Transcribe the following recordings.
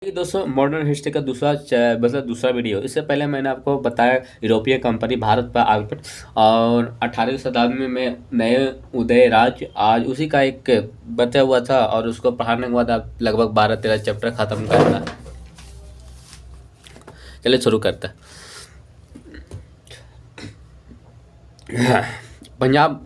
कि दोस्तों modern history का दूसरा वीडियो। इससे पहले मैंने आपको बताया यूरोपीय कंपनी भारत पर आक्रमण और 18वीं शताब्दी में नए उदय राज्य आज उसी का एक बचा हुआ था और उसको पढ़ाने के बाद आप लगभग 12-13 चैप्टर खत्म करना। चलिए शुरू करते हैं। पंजाब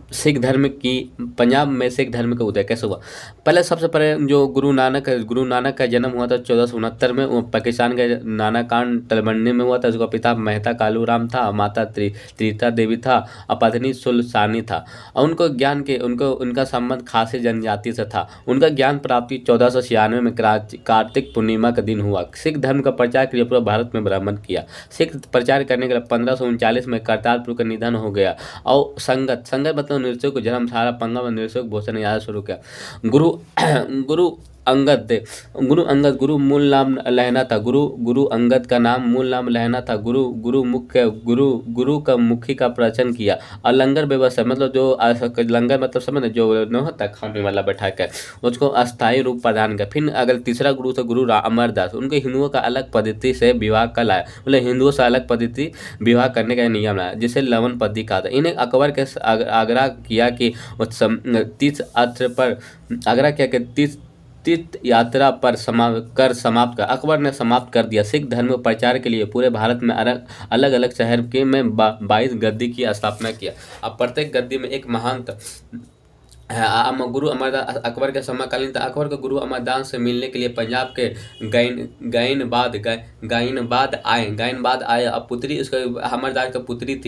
में सिख धर्म का उदय कैसे हुआ। पहले सबसे पहले जो गुरु नानक का जन्म हुआ था 1469 में। वो पाकिस्तान के नानाकान तलबंडी में हुआ था। उसका पिता मेहता कालू राम था, माता त्रिता देवी था और पत्नी सुलसानी था। और उनका संबंध खासी जनजाति से था। उनका ज्ञान प्राप्ति 1496 में कार्तिक पूर्णिमा का दिन हुआ। सिख धर्म का प्रचार के लिए पूरे भारत में भ्रमण किया। सिख प्रचार करने के लिए 1539 में करतारपुर का निधन हो गया। और संगत मतलब नृत्यों को धर्मशाला पंगा में नृत्यों भोजन याद शुरू किया। गुरु गुरु अंगद गुरु मूल नाम लहना था। गुरु अंगद का मूल नाम लहना था। गुरु का मुखी का प्रवचन किया और लंगर व्यवस्था मतलब जो लंगर मतलब समझ जो न होता खाने वाला बैठा कर उसको अस्थायी रूप प्रदान किया। फिर अगर तीसरा गुरु था गुरु अमरदास। उनके हिंदुओं का अलग पद्धति से विवाह का लाया, मतलब हिंदुओं से अलग पद्धति विवाह करने का नियम लाया जिसे लवन पद्धति कहा था। इन्हें अकबर के आग्रह किया कि तीर्थ यात्रा पर समाप्त कर। अकबर ने समाप्त कर दिया। सिख धर्म प्रचार के लिए पूरे भारत में अलग अलग शहर के में 22 गद्दी की स्थापना किया। अब प्रत्येक गद्दी में एक महंत गुरु अमरदास अकबर के समकालीन था। अकबर के गुरु अमरदास से मिलने के लिए पंजाब के गायनबाद आए। अब पुत्री उसका अमरदास की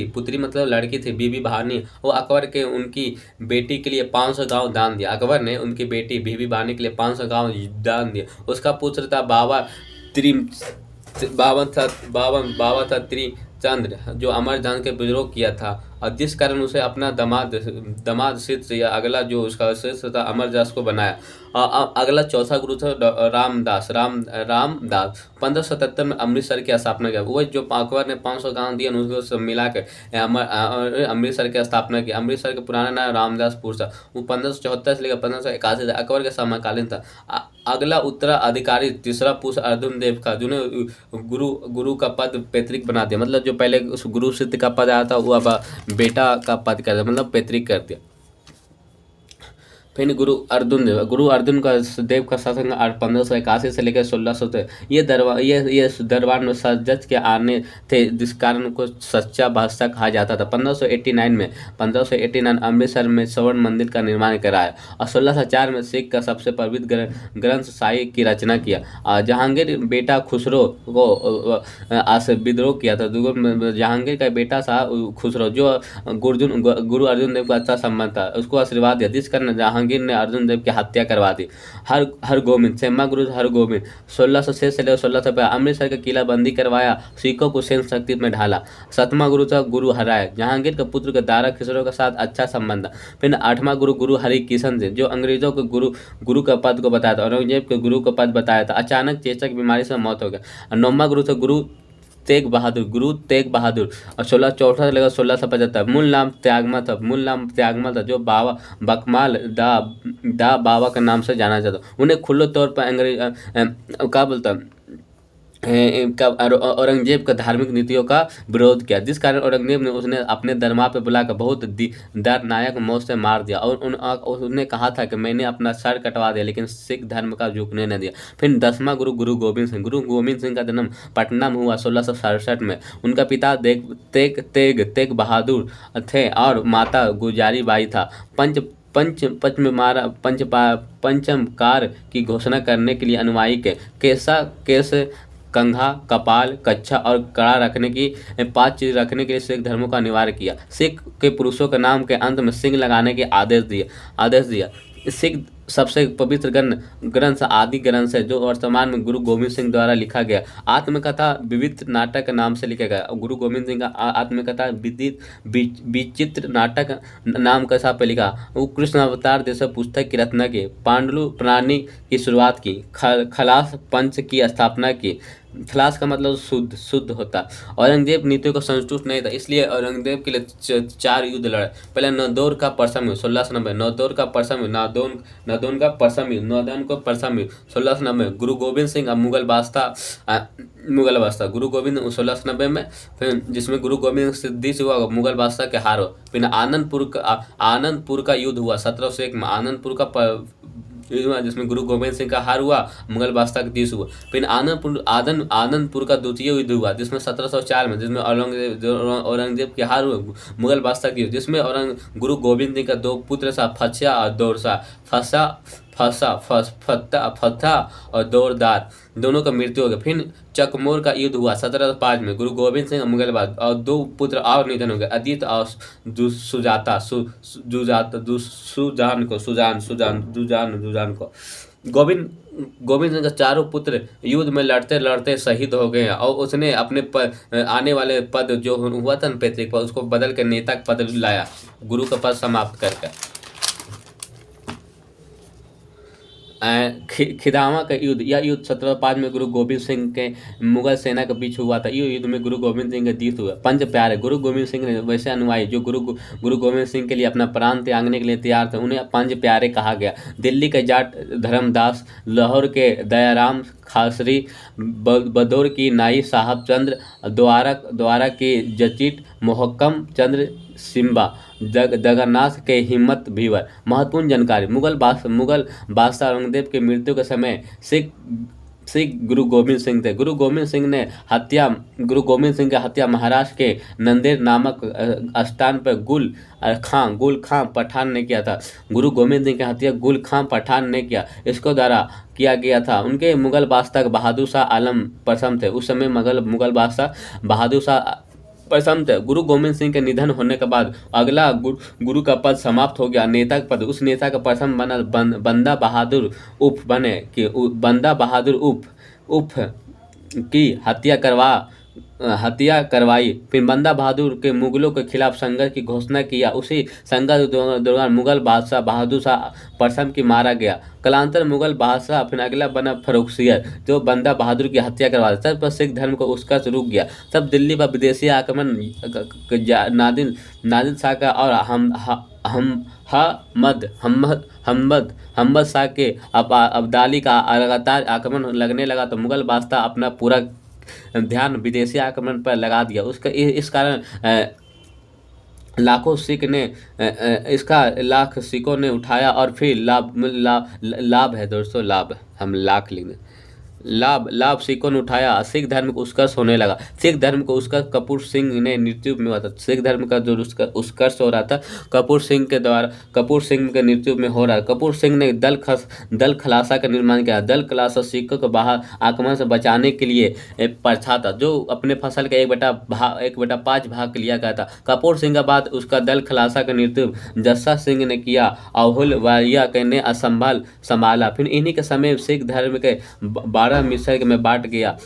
पुत्री मतलब लड़की थी बीबी बहानी। वो अकबर के उनकी बेटी के लिए 500 गांव दान दिया। अकबर ने उनकी बेटी बीबी बहानी के लिए 500 गांव दान दिया। उसका पुत्र था बाबा था त्रिचंद्र जो अमरदास के विद्रोह किया था और जिस कारण उसे अपना दमाद शिष्य या अगला जो उसका शिष्य था अमरदास को बनाया। अगला चौथा गुरु था रामदास 1577 में अमृतसर की स्थापना किया। वो जो अकबर ने 500 गांव दिए उसको मिलाकर अमृतसर की स्थापना की। अमृतसर का पुराना नाम रामदासपुर था। वो 1574 से लेकर 1581 तक अकबर के समकालीन था। अगला उत्तराधिकारी तीसरा पुरुष अर्जुन देव का जिन्हें गुरु का पद पैतृक बना दिया। मतलब जो पहले उस गुरु सिद्ध का पद आया था वो अब बेटा का पद कर दिया, मतलब पैतृक कर दिया। फिर गुरु अर्जुन का देव का शासन 1581 से लेकर 1600 तक ये दरबार में सजज के आने थे जिस कारण उनको सच्चा बादशाह कहा जाता था। 1589 अमृतसर में स्वर्ण मंदिर का निर्माण कराया और 1604 में सिख का सबसे पवित्र ग्रंथ साहिब की रचना किया। जहांगीर बेटा खुसरो को विद्रोह किया था। जहांगीर का बेटा था खुसरो जो गुरु अर्जुन देव का अच्छा संबंध था उसको आशीर्वाद दिया जिस कारण जहांगीर ने अर्जुन देव की हत्या करवा दी। हरगोबिंद 1606 से लेकर 1600 अमृतसर का किला बंदी करवाया, सिखों को सैन्य शक्ति में ढाला। 7वां गुरु था गुरु हराय। जहांगीर के पुत्र के दारा खिसरो के साथ अच्छा संबंध। फिर 8वां गुरु हरि किशन से जो अंग्रेजों को गुरु का पद को बताया था। औरंगजेब के गुरु का पद बताया था। अचानक चेचक बीमारी से मौत हो गया। 9वां गुरु था गुरु तेग बहादुर और 1664 से लेकर 1675 मूल नाम त्यागमा था जो बाबा बकमाल दा बाबा के नाम से जाना जाता। उन्हें खुले तौर पर अंग्रेज क्या बोलता औरंगजेब का धार्मिक नीतियों का विरोध किया जिस कारण औरंगजेब ने उसने अपने दरबार पर बुलाकर बहुत दर्दनायक मौत से मार दिया। और उसने कहा था कि मैंने अपना सर कटवा दिया लेकिन सिख धर्म का झुकने न दिया। फिर 10वां गुरु गोविंद सिंह का जन्म पटना में हुआ 1667 में। उनका पिता तेग बहादुर थे और माता गुजारी बाई था। पंचमकार की घोषणा करने के लिए अनुयायी के केस कंघा कपाल कच्छा और कड़ा रखने की 5 चीज रखने के लिए सिख धर्मों का अनिवार्य किया। सिख के पुरुषों के नाम के अंत में सिंह लगाने के आदेश दिया। सिख सबसे पवित्र ग्रंथ आदि ग्रंथ है जो वर्तमान में गुरु गोविंद सिंह द्वारा लिखा गया। आत्मकथा विविध नाटक नाम से लिखा गया। गुरु गोविंद सिंह का आत्मकथा विचित्र नाटक नाम के साथ पे लिखा। वो कृष्ण अवतार जैसे पुस्तक की रचना की। पांडु प्राणी की शुरुआत की। खलास पंच की स्थापना की। खलास का मतलब शुद्ध होता। औरंगजेब नीतियों को संतुष्ट नहीं था इसलिए औरंगजेब के लिए 4 युद्ध लड़े। पहले नदौर का परसम 1690 नदौर नहदोन का परसम युद्ध, नहदोन को परसम युद्ध 1690 गुरु गोविंद सिंह अब मुगल बादशाह गुरु गोविंद 1690 में, फिर जिसमें गुरु गोविंद सिद्धि से हुआ मुगल बादशाह के हार हो। फिर आनंदपुर का युद्ध हुआ 1701 में, आनंदपुर का युद्ध हुआ जिसमें गुरु गोविंद सिंह का हार हुआ, मुगल बादशाह का जीत हुआ। फिर आनंदपुर का द्वितीय युद्ध हुआ जिसमें 1704 में, जिसमें औरंगजेब के हार हुआ, मुगल बादशाह की, जिसमें गुरु गोविंद सिंह का दो पुत्र सा फच्छा और दौरसा फत्ता और दौरदार दोनों का मृत्यु हो गया। फिर चकमोर का युद्ध हुआ 1705 में, गुरु गोविंद सिंह मुगल बाद और दो पुत्र और निधन हो गए, अदित और जुजान को। गोविंद सिंह के चारों पुत्र युद्ध में लड़ते लड़ते शहीद हो गए और उसने अपने आने वाले पद जो हुआ था पैतृक पद उसको बदल कर नेता का पद लाया, गुरु का पद समाप्त करके। खिदामा का युद्ध, यह युद्ध 1705 में गुरु गोविंद सिंह के मुगल सेना के बीच हुआ था। इस युद्ध में गुरु गोविंद सिंह का जीत हुआ। पंच प्यारे, गुरु गोविंद सिंह ने वैसे अनुयायी जो गुरु गोविंद सिंह के लिए अपना प्राण त्यागने के लिए तैयार थे, उन्हें पंच प्यारे कहा गया। दिल्ली के जाट धर्मदास, लाहौर के दयाराम खासरी, बदौर की नाई साहब चंद्र, द्वारा की जचिट मोहक्कम चंद्र सिम्बा, जगन्नाथ के हिम्मत भीवर। महत्वपूर्ण जानकारी, मुगल बादशाह औरंगजेब की मृत्यु के समय सिख गुरु गोविंद सिंह थे। गुरु गोविंद सिंह की हत्या महाराष्ट्र के नंदेड़ नामक स्थान पर गुल खां पठान ने किया था। गुरु गोविंद सिंह की हत्या गुल खां पठान ने इसको द्वारा किया गया था। उनके मुगल बादशाह बहादुर शाह आलम प्रथम थे। उस समय मुगल बादशाह बहादुर शाह प्रथम थे। गुरु गोविंद सिंह के निधन होने के बाद अगला गुरु का पद समाप्त हो गया, नेता का पद। उस नेता का प्रथम बना बंदा बहादुर उफ बने कि बंदा बहादुर उफ की हत्या करवाई। फिर बंदा बहादुर के मुगलों के खिलाफ संघर्ष की घोषणा किया। उसी संघर्ष के दौरान मुगल बादशाह बहादुर शाह प्रथम की मारा गया। कालांतर मुगल बादशाह फिर अगला बना फर्रुखसियर जो बंदा बहादुर की हत्या करवा दिया। तब पर सिख धर्म को उत्कर्ष रुक गया। तब दिल्ली पर विदेशी आक्रमण नादिर शाह का और हमद शाह के अब्दाली का लगातार आक्रमण लगने लगा तो मुगल बादशाह अपना पूरा ध्यान विदेशी आक्रमण पर लगा दिया। इस कारण लाख सिखों ने उठाया और फिर लाभ है दोस्तों, लाभ हम लाख लेंगे। लाभ सिखों ने उठाया, सिख धर्म को उत्कर्ष होने लगा। सिख धर्म को उत्कर्ष कपूर सिंह ने नेतृत्व में हुआ था। सिख धर्म का जो उत्कर्ष हो रहा था कपूर सिंह के नेतृत्व में हो रहा है। कपूर सिंह ने दल खलासा का निर्माण किया। दल खलासा सिखों को बाहर आक्रमण से बचाने के लिए प्रथा था जो अपने फसल का 1/5 भाग लिया गया था। कपूर सिंह के बाद उसका दल खलासा का नेतृत्व जस्सा सिंह ने किया। अहुलवालिया ने संभाला। फिर इन्हीं के समय सिख धर्म के 12 मिसर में बांट गया।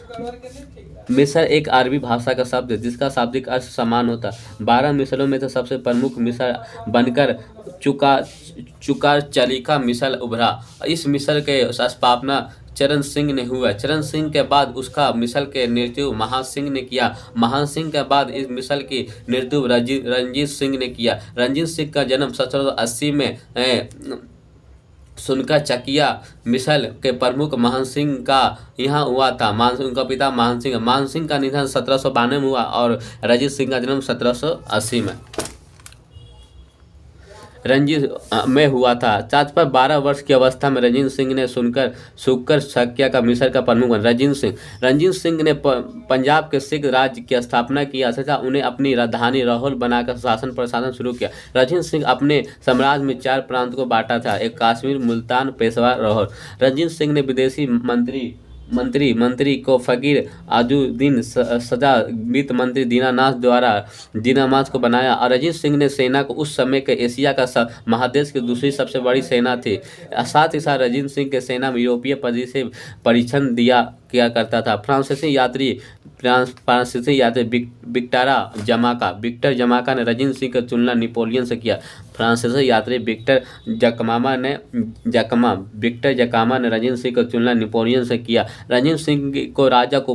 मिसर एक अरबी भाषा का शब्द है जिसका शाब्दिक अर्थ समान होता है। 12 मिसरों में से सबसे प्रमुख मिसर बनकर चुकार चलिका मिसल उभरा। इस मिसल के स्थापना चरण सिंह ने हुआ। चरण सिंह के बाद उसका मिसल के नेतृत्व महान सिंह ने किया। महान सिंह के बाद इस मिसल की नेतृत्व रंजीत सिंह ने किया। रंजीत सिंह का जन्म 1780 में सुनका चकिया मिसल के प्रमुख महान सिंह का यहाँ हुआ था। उनका पिता महान सिंह का निधन 1792 में हुआ और रंजीत सिंह का जन्म 1780 में हुआ था। पर 12 वर्ष की अवस्था में रंजीत सिंह ने सुकर शक्या का मिसर का प्रमुख बना। रंजीत सिंह ने पंजाब के सिख राज्य की स्थापना की तथा उन्हें अपनी राजधानी लाहौर बनाकर शासन प्रशासन शुरू किया। रंजीत सिंह अपने साम्राज्य में 4 प्रांत को बांटा था, एक कश्मीर, मुल्तान, पेशवार, लाहौर। रंजीत सिंह ने विदेशी मंत्री को फकीर आजुद्दीन सजा वित्त मंत्री दीनानाथ को बनाया और रंजीत सिंह ने सेना को उस समय के एशिया का महादेश की दूसरी सबसे बड़ी सेना थी। साथ ही साथ रंजीत सिंह के सेना में यूरोपीय पद्धति से परीक्षण किया करता था। फ्रांसीसी यात्री विक्टर जमाका ने रंजीत सिंह की तुलना नेपोलियन से किया। फ्रांसीसी यात्री विक्टर जकामा ने रंजीत सिंह की तुलना नेपोलियन से किया। रंजीत सिंह को राजा को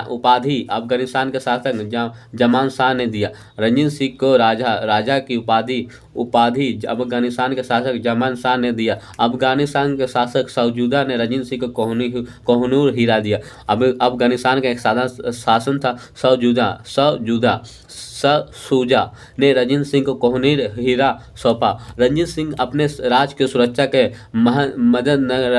उपाधि अफगानिस्तान के शासक जमान शाह ने दिया। रंजीत सिंह को राजा की उपाधि उपाधि अफगानिस्तान के शासक जमान शाह ने दिया। अफगानिस्तान के शासक सौजूदा ने रंजीत सिंह को कोहिनूर हीरा दिया। अब अफगानिस्तान का एक साधा शासन था सूजा ने रंजीत सिंह को कोहिनूर हीरा सौंपा। रंजीत सिंह अपने राज की सुरक्षा के मद्देनजर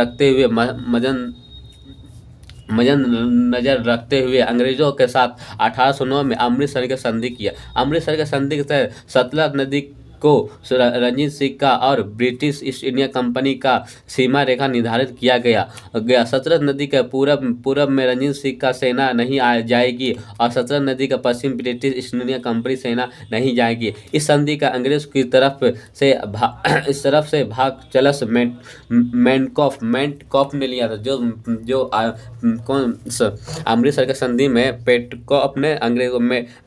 रखते हुए अंग्रेजों के साथ 1809 में अमृतसर की संधि किया। अमृतसर की संधि के तहत सतलज नदी को रंजीत सिंह का और ब्रिटिश ईस्ट इंडिया कंपनी का सीमा रेखा निर्धारित किया गया। सतलज नदी के पूरब में रंजीत सिंह का सेना नहीं आ जाएगी और सतलज नदी का पश्चिम ब्रिटिश ईस्ट इंडिया कंपनी सेना नहीं जाएगी। इस संधि का अंग्रेज की तरफ से भाग चार्ल्स मेंटकॉफ ने लिया था। जो अमृतसर की संधि में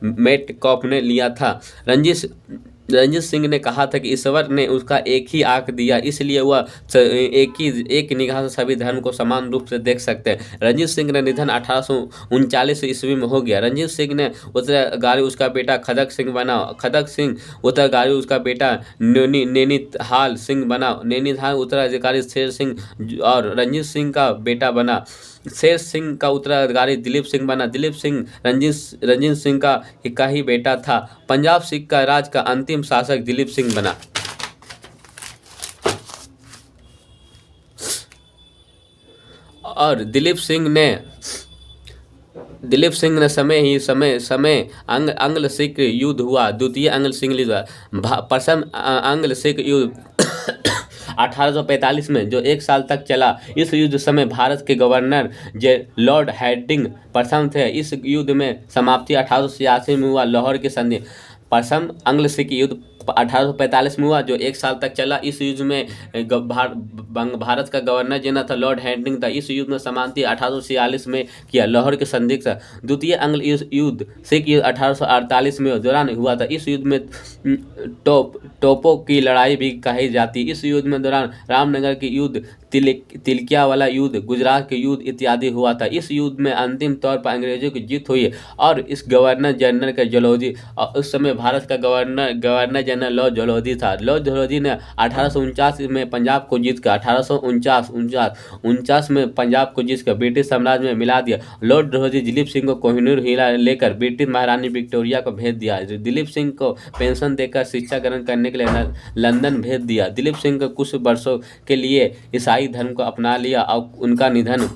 मेटकॉफ ने लिया था। रंजीत सिंह ने कहा था कि ईश्वर ने उसका एक ही आंख दिया, इसलिए वह एक निगाह से सभी धर्म को समान रूप से देख सकते हैं। रंजीत सिंह ने निधन 1839 ईस्वी में हो गया। रंजीत सिंह ने उत्तराधिकारी उसका बेटा खदक सिंह बना। खदक सिंह उत्तराधिकारी उसका बेटा नैनीताल सिंह बना। नैनीताल उत्तराधिकारी शेर सिंह और रंजीत सिंह का बेटा बना। शेर सिंह का उत्तराधिकारी दिलीप सिंह बना। दिलीप सिंह रंजीत सिंह का ही बेटा था। पंजाब सिख का राज का अंतिम शासक दिलीप सिंह बना। और दिलीप सिंह ने समय आंग्ल सिख युद्ध हुआ। द्वितीय आंग्ल सिख युद्ध प्रथम आंग्ल सिख युद्ध 1845 में जो 1 साल तक चला। इस युद्ध समय भारत के गवर्नर लॉर्ड हैडिंग प्रथम थे। इस युद्ध में समाप्ति 1886 में हुआ। लाहौर की संधि प्रथम आंग्ल सिख युद्ध 1845 में हुआ जो 1 साल तक चला। इस युद्ध में भारत का गवर्नर जनरल था लॉर्ड हैडिंग था। इस युद्ध में समाप्ति 1846 में किया। लाहौर की संधि था। द्वितीय आंग्ल युद्ध सिख युद्ध 1848 में दौरान हुआ था। इस युद्ध में तोपों की लड़ाई भी कही जाती। इस युद्ध में दौरान रामनगर की युद्ध, तिलकिया वाला युद्ध, गुजरात के युद्ध इत्यादि हुआ था। इस युद्ध में अंतिम तौर पर अंग्रेजों की जीत हुई और इस गवर्नर जनरल के जलोधी, उस समय भारत का गवर्नर जनरल लॉर्ड जलोधी था। लॉर्ड जलोधी ने 1849 में पंजाब को जीत कर 1849 में पंजाब को जीत कर ब्रिटिश साम्राज्य में मिला दिया। लॉर्ड जलोधी दिलीप सिंह को कोहिनूर हीरा लेकर ब्रिटिश महारानी विक्टोरिया को भेज दिया। दिलीप सिंह को पेंशन देकर शिक्षा ग्रहण करने के लिए लंदन भेज दिया। दिलीप सिंह को कुछ वर्षों के लिए ईसाई धर्म को अपना लिया और उनका निधन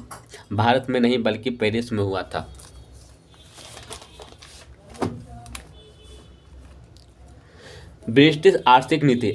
भारत में नहीं बल्कि पेरिस में हुआ था। ब्रिटिश आर्थिक नीति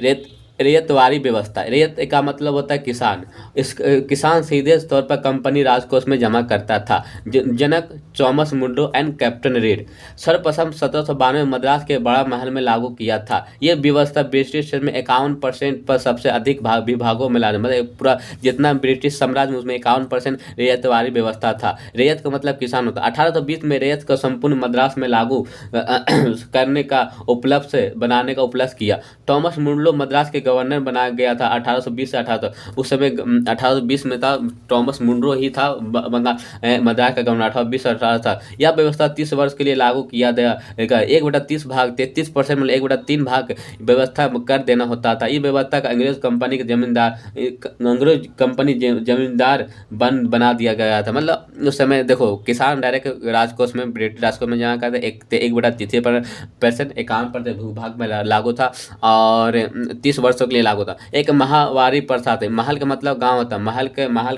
रैयतवारी व्यवस्था। रैयत का मतलब होता है किसान। इस किसान सीधे तौर पर कंपनी राजकोष में जमा करता था। जनक Thomas Munro and captain Read सर्वप्रथम 1792 में मद्रास के बड़ा महल में लागू किया था। यह व्यवस्था ब्रिटिश में 51% पर सबसे अधिक विभागों में लागू, मतलब पूरा जितना ब्रिटिश साम्राज्य में उसमें 51% रैयतवारी व्यवस्था था। रैयत का मतलब किसान होता। 1820 में रैयत को संपूर्ण मद्रास में लागू करने का बनाने का उपलब्ध किया। थॉमस मुंड्रो मद्रास के गवर्नर बनाया गया था 1820 से 18 उस समय 1820 में था। थॉमस मुंड्रो ही था मद्रास का गवर्नर 1820 से 18 था। यह व्यवस्था 30 वर्ष के लिए लागू किया गया। 1/30 भाग 33% मतलब 1/3 भाग व्यवस्था कर देना होता था। ये व्यवस्था का अंग्रेज कंपनी जमींदार बना दिया गया था। मतलब उस समय देखो किसान डायरेक्ट राजकोष में ब्रिटिश राजकोष में जमा करते 1/33% 51% भूभाग में लागू था और 30 वर्षों के लिए लागू था। एक महावारी प्रथा थी। महल का मतलब गांव होता। महल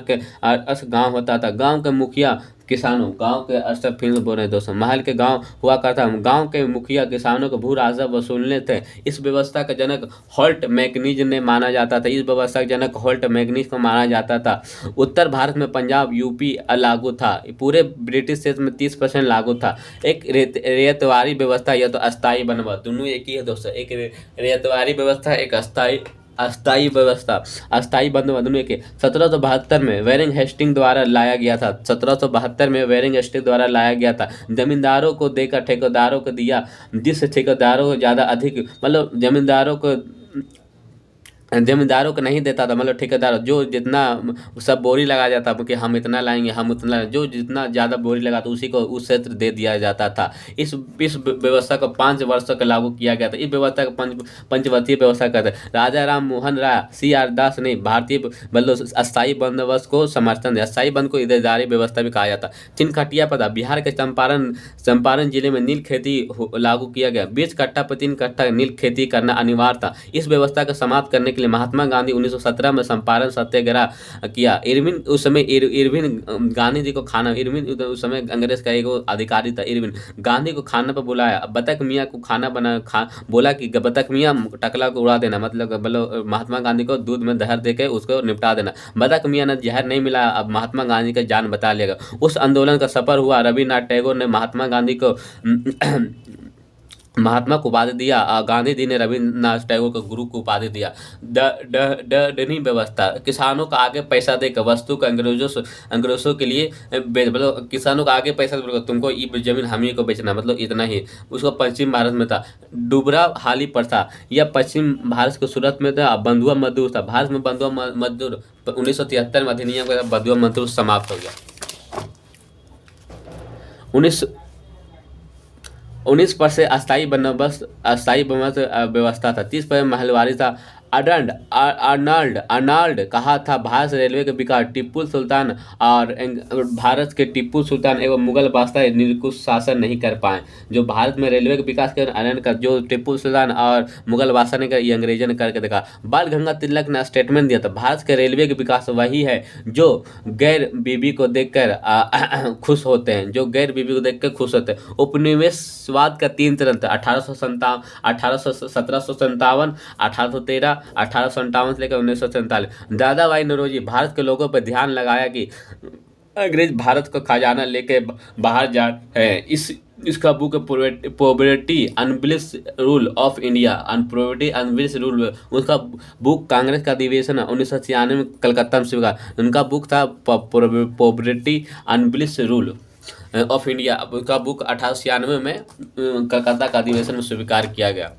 के अर्थ गांव होता था। गांव के मुखिया किसानों, गांव के अस्तर फील्ड बोल रहे दोस्तों, महल के गांव हुआ करता। गांव के मुखिया किसानों को भू राजस्व वसूलने थे। इस व्यवस्था का जनक होल्ट मैकनीज ने माना जाता था। इस व्यवस्था का जनक होल्ट मैकनीज को माना जाता था। उत्तर भारत में पंजाब यूपी लागू था। पूरे ब्रिटिश देश में 30% लागू था। एक रैयतवारी व्यवस्था या तो अस्थायी बनवा, दोनों एक ही है दोस्तों। एक रैयतवारी व्यवस्था, एक अस्थायी व्यवस्था, अस्थायी बंदोबस्त दोनों के 1772 में वेरिंग हेस्टिंग द्वारा लाया गया था। 1772 में वेरिंग हेस्टिंग द्वारा लाया गया था। जमींदारों को देकर ठेकेदारों को दिया। जिस ठेकेदारों को ज़्यादा अधिक मतलब जमींदारों को जमींदारों को नहीं देता था, मतलब ठेकेदार जो जितना सब बोरी लगा जाता कि हम इतना लाएंगे, हम उतना लाएंगे, जो जितना ज़्यादा बोरी लगाता उसी को उस क्षेत्र दे दिया जाता था। इस व्यवस्था को 5 वर्ष तक लागू किया गया था। इस व्यवस्था को पंचवर्षीय व्यवस्था कहते हैं। राजा राम मोहन राय CR दास ने भारतीय मतलब अस्थायी बंदोबस्त को समर्थन दिया। अस्थायी बंद को इधरदारी व्यवस्था भी कहा जाता। तीन खटिया पदा बिहार के चंपारण जिले में नील खेती लागू किया गया। 20 कट्ठा पर 3 कट्ठा नील खेती करना अनिवार्य था। इस व्यवस्था को समाप्त करने के लिए महात्मा गांधी 1917 में चंपारण सत्याग्रह किया। इरविन उस समय इरविन गांधी जी को खाना, इरविन उस समय अंग्रेज का एक अधिकारी था। इरविन गांधी को खाना पर बुलाया। बतख मियाँ को खाना बोला कि बतख मियाँ टकला को उड़ा देना, मतलब महात्मा गांधी को दूध में जहर देके उसको निपटा देना। बतख मियाँ ने जहर नहीं मिला, अब महात्मा गांधी का जान बचा लिया। उस आंदोलन का सफल हुआ। रविन्द्रनाथ टैगोर ने महात्मा गांधी को महात्मा को उपाधि दिया। गांधी जी ने रविन्द्रनाथ टैगोर को गुरु को उपाधि दिया। दंडनीय व्यवस्था, किसानों को आगे पैसा देकर वस्तु को अंग्रेजों के लिए मतलब किसानों को आगे पैसा देकर तुमको ये जमीन हम ही को बेचना, मतलब इतना ही। उसको पश्चिम भारत में था। डुबरा हाली प्रथा, यह पश्चिम भारत के सूरत में था। बंधुआ मजदूर था। भारत में बंधुआ मजदूर 1973 में अधिनियम के बंधुआ मजदूर समाप्त हो गया। 19 पर से अस्थायी बंदोबस्त व्यवस्था था। 30 पर महलवारी था। अर्नाल्ड कहा था भारत रेलवे के विकास टिप्पू सुल्तान और भारत के टिप्पू सुल्तान एवं मुगल बादशाह निरंकुश शासन नहीं कर पाए। जो भारत में रेलवे के विकास के आनंद का जो टिप्पू सुल्तान और मुगल बादशाह ने ये अंग्रेजों ने करके देखा। बाल गंगा तिलक ने स्टेटमेंट दिया था भारत के रेलवे के विकास वही है जो गैर बीबी को देखकर खुश होते हैं, जो गैर बीबी को देखकर खुश होते हैं। उपनिवेशवाद का 3 चरण था। 1757, 1813, 1857 से लेकर 1947। दादा भाई नौरोजी भारत के लोगों पर ध्यान लगाया कि अंग्रेज भारत का खजाना लेके बाहर जा है। इसका book poverty unBritish rule of India, poverty unBritish rule, उसका बुक कांग्रेस का अधिवेशन 1996 में कलकत्ता में स्वीकार। उनका बुक था poverty unBritish rule of India, उसका बुक 1896 में कलकत्ता का अधिवेशन में स्वीकार किया गया।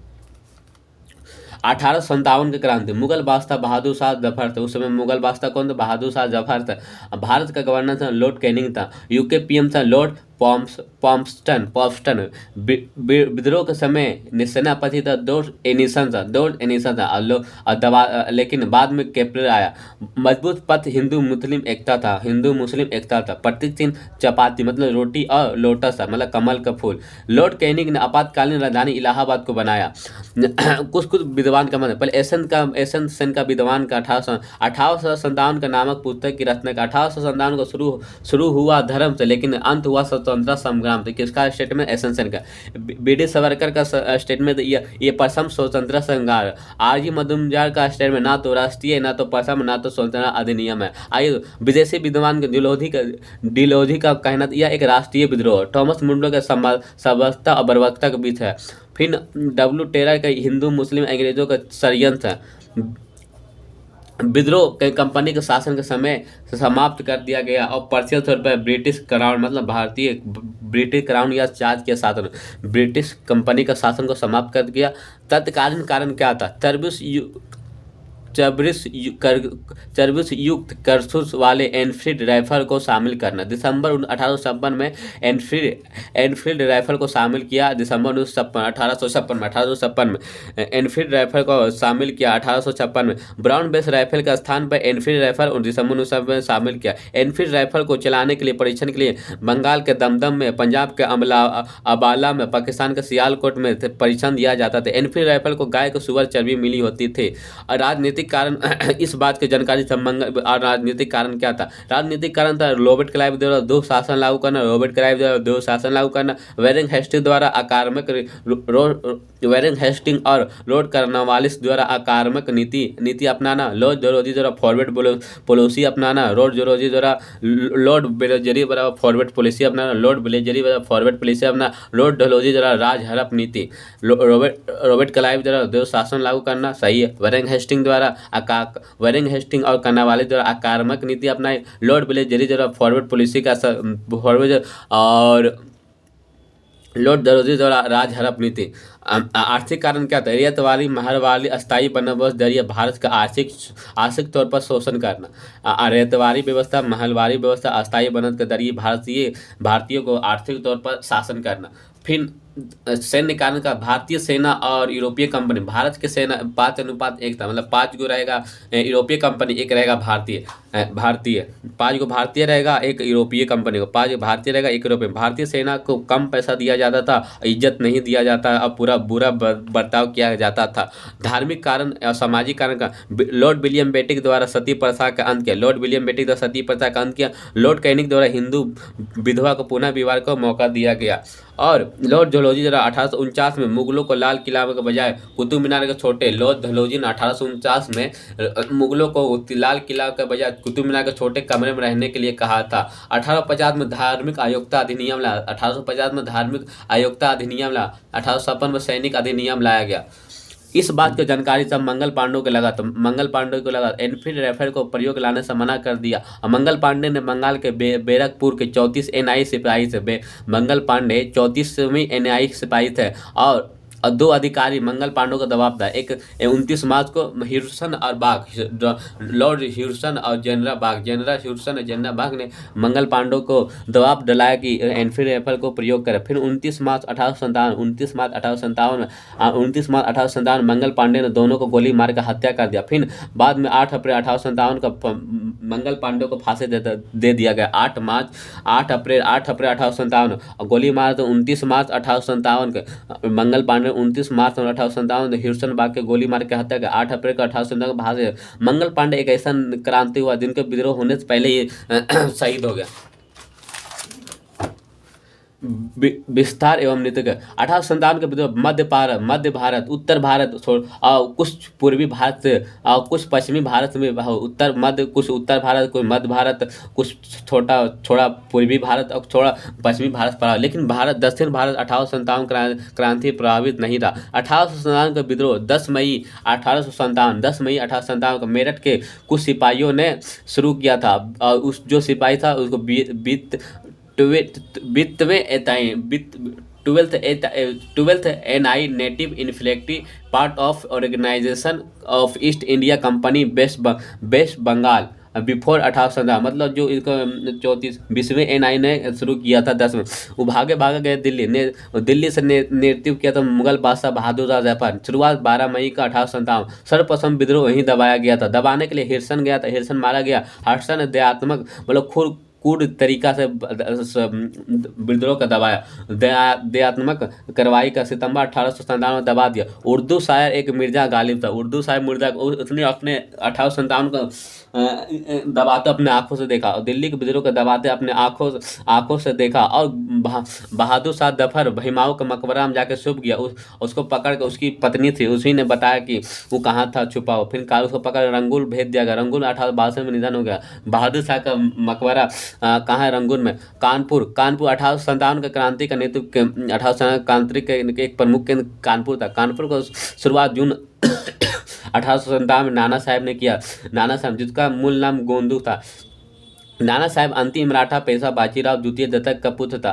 1857 की क्रांति, मुगल बादशाह बहादुर शाह जफर थे। उस समय मुगल बादशाह कौन थे? बहादुर शाह जफर थे। भारत का गवर्नर था लॉर्ड कैनिंग था। यूके PM था लॉर्ड पॉम्पस्टन। विद्रोह के समय सेनापति था जॉर्ज एनिसन था। लेकिन बाद में केपलर आया। मजबूत पथ हिंदू मुस्लिम एकता था। प्रतीक चिन्ह चपाती मतलब रोटी और लोटस था मतलब कमल का फूल। लॉर्ड कैनिंग ने आपातकालीन राजधानी इलाहाबाद को बनाया। कुछ विद्वान का मतलब पहले एसन सेन का विद्वान का 1857 का नामक पुस्तक की रचना का 1857 को शुरू हुआ धर्म से, लेकिन अंत हुआ स्वतंत्रता संग्राम से। किसका स्टेटमेंट? एसन सेन का। BD सावरकर का स्टेटमेंट ये प्रथम स्वतंत्रता संग्राम। RG मजुमदार का स्टेटमेंट ना तो राष्ट्रीय ना तो प्रथम ना तो स्वतंत्रता अधिनियम है। आइए विदेशी विद्वान के डिलोजी का कहना यह एक राष्ट्रीय विद्रोह। थॉमस मुंडो के समवस्था और बर्बरता के बीच है। फिर W टेलर का हिंदू मुस्लिम अंग्रेजों का षड्यंत्र है। विद्रोह के कंपनी के शासन के समय समाप्त कर दिया गया और पार्शियल तौर पर ब्रिटिश क्राउन मतलब ब्रिटिश क्राउन या चार्ज के शासन ब्रिटिश कंपनी का शासन को समाप्त कर दिया। तत्कालीन कारण क्या था? चर्बिश युक्त करतूस वाले एनफील्ड राइफल को शामिल करना। दिसंबर 1856 में एनफील्ड राइफल को शामिल किया। दिसंबर 1856 में एनफील्ड राइफल को शामिल किया। 1856 में ब्राउन बेस राइफल के स्थान पर एनफील्ड राइफल और दिसंबर 1900 में शामिल किया। एनफील्ड राइफल को चलाने के लिए परीक्षण के लिए बंगाल के दमदम में, पंजाब के अम्बाला में, पाकिस्तान के सियालकोट में परीक्षण दिया जाता था। एनफील्ड राइफल को गाय को सुअर चर्बी मिली होती थी। और राजनीतिक कारण इस बात की जानकारी और राजनीतिक कारण क्या था? राजनीतिक कारण था रॉबर्ट क्लाइव द्वारा दो शासन लागू करना। वेरिंग हेस्टिंग द्वारा आक्रामक वेरिंग हेस्टिंग और लॉर्ड कॉर्नवालिस द्वारा आक्रामक नीति अपनाना। लॉर्ड डलहौजी द्वारा फॉरवर्ड पॉलिसी अपनाना। लॉर्ड ब्लेजरी द्वारा फॉरवर्ड पॉलिसी अपनाना। लॉर्ड डलहौजी द्वारा राज हड़प नीति। रॉबर्ट क्लाइव द्वारा दो शासन लागू करना सही है। वेरिंग हेस्टिंग और कॉर्नवालिस द्वारा आक्रामक नीति अपनाई। लॉर्ड ब्लेजरी द्वारा फॉरवर्ड पॉलिसी का लॉर्ड डलहौजी द्वारा राज हड़प नीति। आर्थिक कारण क्या था? रेतवाली महलवाली अस्थायी बंदोबस्त जरिए भारत का आर्थिक आर्थिक तौर पर शोषण करना। रेतवारी व्यवस्था महलवारी व्यवस्था अस्थायी बनत के जरिए भारतीयों को आर्थिक तौर पर शासन करना। फिर सैन्य कारण का, भारतीय सेना और यूरोपीय कंपनी। भारत के सेना 5:1 था, मतलब 5 गो रहेगा यूरोपीय कंपनी, एक रहेगा भारतीय 5 गो भारतीय रहेगा, एक यूरोपीय कंपनी को, 5 भारतीय रहेगा, एक यूरोपीय। भारतीय सेना को कम पैसा दिया जाता था, इज्जत नहीं दिया जाता, अब पूरा बुरा बर्ताव किया जाता था। धार्मिक कारण और सामाजिक कारण का, लॉर्ड विलियम बेटिक द्वारा सती प्रथा का अंत किया। लॉर्ड विलियम बेटिक द्वारा सती प्रथा का अंत किया। लॉर्ड कैनिंग द्वारा हिंदू विधवा को पुनः विवाह का मौका दिया गया। और लॉर्ड डलहौजी द्वारा 1849 में मुगलों को लाल किला के बजाय कुतुब मीनार के छोटे, लॉर्ड डलहौजी ने 1849 में मुगलों को लाल किला के बजाय कुतुब मीनार के छोटे कमरे में रहने के लिए कहा था। 1850 में धार्मिक आयोगता अधिनियम ला 1850 में धार्मिक आयोगता अधिनियम ला 1856 में सैनिक अधिनियम लाया गया। इस बात की जानकारी सब मंगल पांडे को लगा, तो मंगल पांडे को लगा एनफील्ड राइफल को प्रयोग लाने से मना कर दिया। और मंगल पांडे ने बंगाल के बैरकपुर के 34 एनआई सिपाही थे। मंगल पांडे 34वीं एनआई सिपाही थे और 2 अधिकारी मंगल पांडे को दबाव था। एक 29 मार्च को ह्यूसन और बाग, लॉर्ड ह्यूसन और जनरल ह्यूसन और जनरल बाग ने मंगल पांडे को दबाव डलाया कि एनफील्ड राइफल को प्रयोग करें। फिर 29 मार्च 1857 में मंगल पांडे ने दोनों को गोली मार कर हत्या कर दिया। फिर बाद में 8 अप्रैल 1857 को मंगल पांडे को फांसी दे दिया गया। 8 अप्रैल 1857 और गोली मार तो 29 मार्च 1857 के मंगल पांडे 29 मार्च 1857 ह्यूस्टन बाग के गोली मार के हत्या कर 8 अप्रैल को 1857 को भाग। मंगल पांडे एक ऐसा क्रांति हुआ जिनके विद्रोह होने से पहले ही शहीद हो गया। विस्तार एवं नीति 1857 के विद्रोह मध्य भारत, उत्तर भारत और कुछ पूर्वी भारत से और कुछ पश्चिमी भारत में, कुछ उत्तर भारत, कुछ मध्य भारत, कुछ थोड़ा पूर्वी भारत और थोड़ा पश्चिमी भारत पड़ा। लेकिन दक्षिण भारत 1857 क्रांति प्रभावित नहीं रहा। 1857 का विद्रोह 10 मई 1857 को मेरठ के कुछ सिपाहियों ने शुरू किया था। और उस जो सिपाही था उसको ट्वेल्थ एनआई नेटिव इन्फ्लेक्टिव part of organisation of East India Company West Bengal before 1857, मतलब जो इसको 20वें एनआई ने शुरू किया था 10 में। वो भागे गए दिल्ली से नेतृत्व किया था मुगल बादशाह बहादुर शाह जफर। शुरुआत 12 मई का 1857। सर्वप्रथम विद्रोह वहीं दबाया गया था। दबाने के लिए हिरसन गया था, हिरसन मारा गया। हर्षण दयात्मक मतलब कूट तरीका से विद्रोह का दबाया, दयात्मक कार्रवाई का सितंबर 1857 में दबा दिया। उर्दू शायर एक मिर्जा गालिब था। उर्दू शायर मिर्जा उसने अपने 1857 को दबाते अपने आंखों से देखा और दिल्ली के विद्रोह को दबाते अपने आंखों से देखा। और बहादुर शाह जफर भीमाऊ के मकबरा में जाकर छुप गया। उसको पकड़ कर उसकी पत्नी थी, उसी ने बताया कि वो कहाँ था छुपा हो। फिर उसको पकड़ रंगून भेज दिया गया। रंगून 1862 में निधन हो गया। बहादुर शाह का मकबरा कहाँ है? रंगून में। कानपुर 1857 के क्रांति का नेतृत्व 1857 क्रांति के एक प्रमुख केंद्र कानपुर था। कानपुर को शुरुआत जून 1857 में नाना साहब ने किया। नाना साहब जिसका मूल नाम गोंदू था। नाना साहब अंतिम मराठा पेशवा बाजीराव द्वितीय दत्तक का पुत्र था।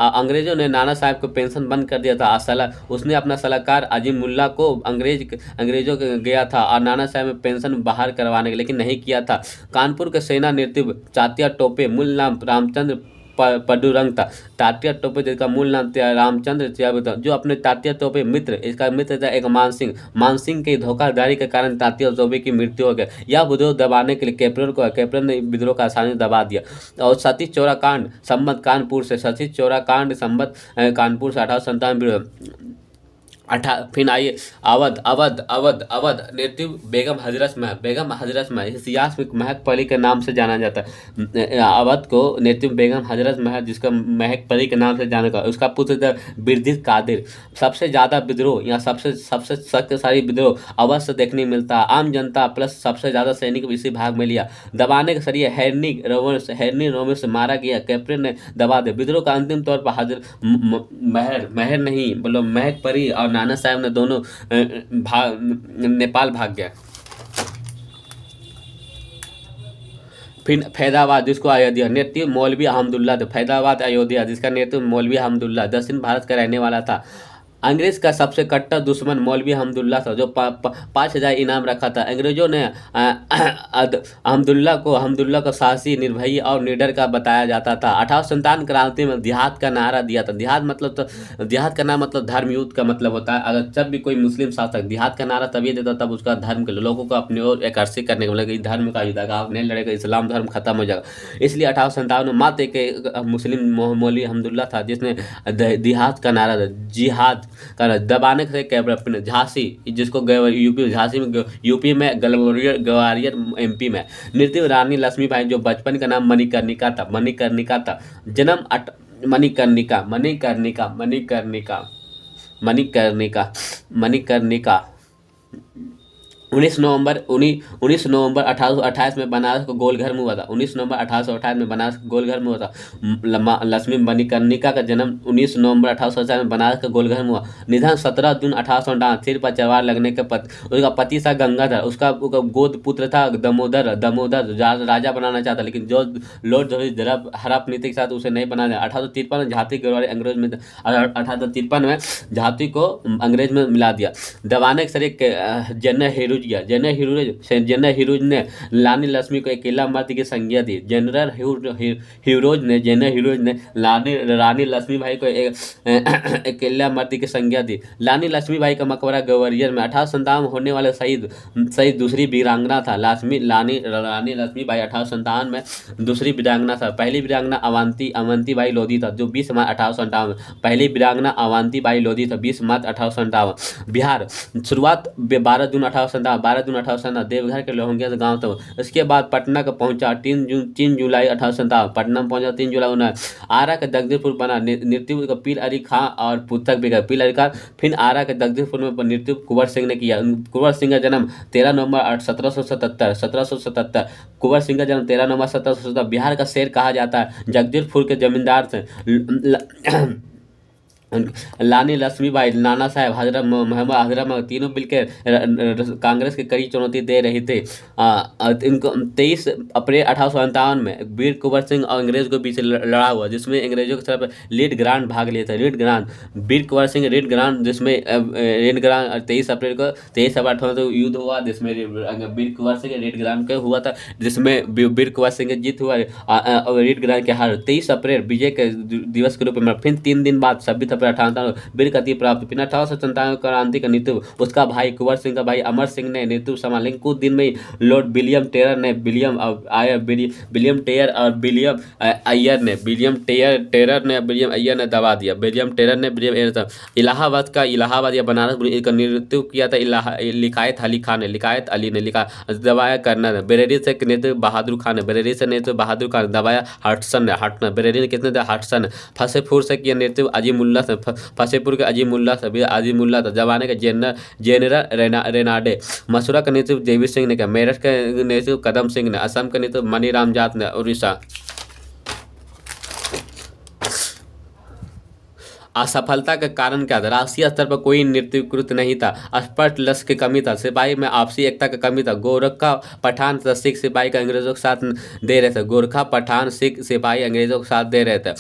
अंग्रेजों ने नाना साहब को पेंशन बंद कर दिया था। उसने अपना सलाहकार अजीमुल्ला को अंग्रेजों के गया था और नाना साहब में पेंशन बाहर करवाने के, लेकिन नहीं किया था। कानपुर के सेना नेतृत्व तात्या टोपे, मूल नाम रामचंद्र पडुरंग था। तात्या टोपे जिसका मूल नाम रामचंद्र था, जो अपने तात्या टोपे इसका मित्र था एक मानसिंह की धोखाधड़ी के कारण तात्या टोपे की मृत्यु हो गई। यह विद्रोह दबाने के लिए कैप्टन ने विद्रोह का आसानी दबा दिया। और सतीश चौरा कांड संबत कानपुर से 1857 फिर आइए अवध नेतृत्व बेगम हजरत महल इतिहास में महक परी के नाम से जाना जाता है। अवध को नेतृत्व बेगम हजरत महल, जिसका महक परी के नाम से जाना जाता है। उसका पुत्र था बिरजित कादिर। सबसे ज़्यादा विद्रोह या सबसे शक्तिशाली विद्रोह अवध से देखने मिलता है। आम जनता प्लस सबसे ज़्यादा सैनिक इसी भाग में लिया। दबाने के जरिए हैरनी रोमन से मारा गया। कैप्टन ने दबा दिया। विद्रोह का अंतिम तौर पर महक परी और नाना साहब ने दोनों नेपाल भाग गया। फिर फैजाबाद जिसको अयोध्या नेतृत्व मौलवी अहमदुल्ला था। फैजाबाद अयोध्या जिसका नेतृत्व मौलवी अहमदुल्ला दक्षिण भारत का रहने वाला था। अंग्रेज का सबसे कट्टर दुश्मन मौलवी अहमदुल्ला था जो 5,000 इनाम रखा था। अंग्रेजों ने अहमदुल्ला को साहसी, निर्भयी और निडर का बताया जाता था। 1857 क्रांति में देहात का नारा दिया था। देहात का नाम मतलब धर्म युद्ध का मतलब होता है। अगर जब भी कोई मुस्लिम शासक देहात का नारा तभी देता तब उसका धर्म के लोगों को अपनी ओर आकर्षित करने का मतलब धर्म का युद्ध, आप नहीं लड़ेगा इस्लाम धर्म खत्म हो जाएगा। इसलिए 1857 में मात्र एक मुस्लिम मौलवी अहमदुल्ला था जिसने देहात का नारा जिहाद का दबाने से कैप्टन झांसी जिसको यूपी झांसी में यूपी में ग्वालियर एमपी में नृत्य रानी लक्ष्मीबाई जो बचपन का नाम मणिकर्णिका था। जन्म मणिकर्णिका 19 नवंबर 1828 में बनारस को गोलघर में हुआ था। 19 नवंबर 1828 में बनारस को गोलघर में हुआ था। लक्ष्मी मणिकर्णिका का जन्म 19 नवंबर 1828 में बनारस के गोलघर में हुआ। निधन 17 जून 1858 सिर पर तलवार लगने के उसका पति था गंगाधर। उसका गोद पुत्र था दामोदर राजा बनाना चाहता लेकिन जो लॉर्ड हड़प नीति के साथ उसे नहीं बनाया। 1853 में झांसी गरवारे अंग्रेज में 1853 में झांसी को अंग्रेज में मिला दिया। दबाने के सर जनरल हीरोज ने रानी लक्ष्मी को अकेला मर्द की संज्ञा दी। जनरल हीरोज ने रानी लक्ष्मीबाई को अकेला मर्द की संज्ञा दी। रानी लक्ष्मीबाई का मकबरा ग्वालियर में 1857 में होने वाले शहीद दूसरी वीरांगना था। रानी लक्ष्मीबाई 1857 में दूसरी वीरांगना था। पहली वीरांगना अवंती बाई लोधी था जो 20 मार्च 1857 पहली वीरांगना अवंती बाई लोधी था 20 मार्च 1857। बिहार शुरुआत 12 जून 1857 देवघर के लोहंगिया गांव था। इसके बाद पटना का पहुंचा 3 जुलाई 1857 पटना में पहुंचा 3 जुलाई 19। आरा के जगदीशपुर बना नृत्य का पीर अली खां और पुस्तक बिका पीर अली खां। फिर आरा के जगदीशपुर में नृत्य कुंवर सिंह ने किया। कुंवर सिंह का जन्म 13 नवंबर 1777 कुंवर सिंह का जन्म 13 नवंबर 1777। बिहार का शेर कहा जाता है। जगदीशपुर के जमींदार थे रानी लक्ष्मीबाई, नाना साहेब, हजरत मोहम्मद तीनों मिलकर कांग्रेस की कड़ी चुनौती दे रही थे। इनको 23 अप्रैल 1857 में वीर कुंवर सिंह और अंग्रेज के बीच लड़ा हुआ जिसमें अंग्रेजों की तरफ लीड ग्रांड भाग लिए थे। वीर कुंवर सिंह रीड ग्रांड जिसमें 23 अप्रैल 1858 युद्ध हुआ जिसमें वीर कुंवर सिंह रीड ग्रांड का हुआ था जिसमें वीर कुंवर सिंह की जीत हुआ और रीड ग्रांड के हार। 23 अप्रैल विजय के दिवस के रूप में फिर 3 दिन बाद 26 अप्रैल 1857 वीर गति प्राप्त। फिर 1897 क्रांति का नेतृत्व उसका भाई कुंवर सिंह का भाई अमर सिंह ने नेतृत्व संभाला। लेकिन कुछ दिन में ही लॉर्ड विलियम टेयर और विलियम अय्यर ने दबा दिया। इलाहाबाद या बनारस का नेतृत्व किया था लिकायत अली खान ने दबाया करना था। बरेली से नेतृत्व बहादुर खान ने दबाया बरेली ने कितने थे हटसन। फतेहपुर से किया नेतृत्व अजीमुल्ला से फतेहपुर के अजीमुल्ला था। जवाने के जनरल रेनाडे। मसूरा का नेतृत्व देवी सिंह ने किया। मेरठ का नेतृत्व कदम सिंह ने। असम का नेतृत्व मनीराम जाट ने। उड़ीसा असफलता का कारण क्या था? राष्ट्रीय स्तर पर कोई नेतृत्व नहीं था। स्पष्ट लक्ष्य की कमी था। सिपाही में आपसी एकता की कमी था। गोरखा पठान सिख सिपाही का अंग्रेजों के साथ दे रहे थे। गोरखा पठान सिख सिपाही अंग्रेजों के साथ दे रहे थे।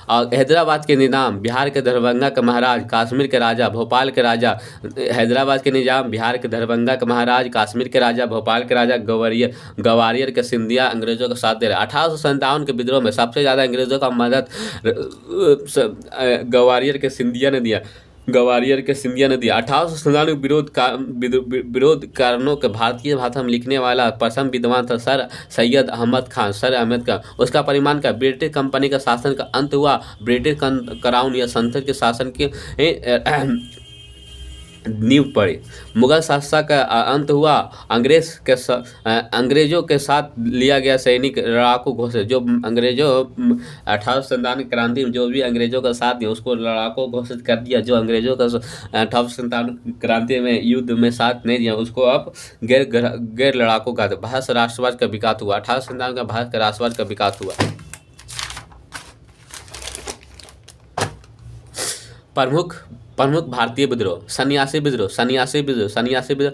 और हैदराबाद के निज़ाम बिहार के दरभंगा के महाराज, काश्मीर के राजा, भोपाल के राजा। हैदराबाद के निज़ाम बिहार के दरभंगा के महाराज, काश्मीर के राजा, भोपाल के राजा, ग्वालियर के सिंधिया अंग्रेजों का साथ दे रहे। 1857 के विद्रोह में सबसे ज़्यादा अंग्रेजों का मदद ग्वालियर के सिंधिया ने दिया। 1897 विरोध कारणों के भारतीय भाषा में लिखने वाला प्रथम विद्वान था सर सैयद अहमद खान। उसका परिणाम का ब्रिटिश कंपनी का शासन का अंत हुआ। ब्रिटिश क्राउन या संसद के शासन की नींव पड़ी। मुगल शासक का अंत हुआ। अंग्रेजों के साथ लिया गया सैनिक लड़ाकू घोषित। जो अंग्रेजों 1857 क्रांति में जो भी अंग्रेजों का साथ दिया उसको लड़ाकू घोषित कर दिया। जो अंग्रेजों का 1857 क्रांति में युद्ध में साथ नहीं दिया उसको अब गैर लड़ाकू का भारत राष्ट्रवाद का विकास हुआ। 1857 का भारत का राष्ट्रवाद का विकास हुआ। प्रमुख भारतीय विद्रोह, सन्यासी विद्रोह, सन्यासी विद्रोह, सन्यासी विद्रोह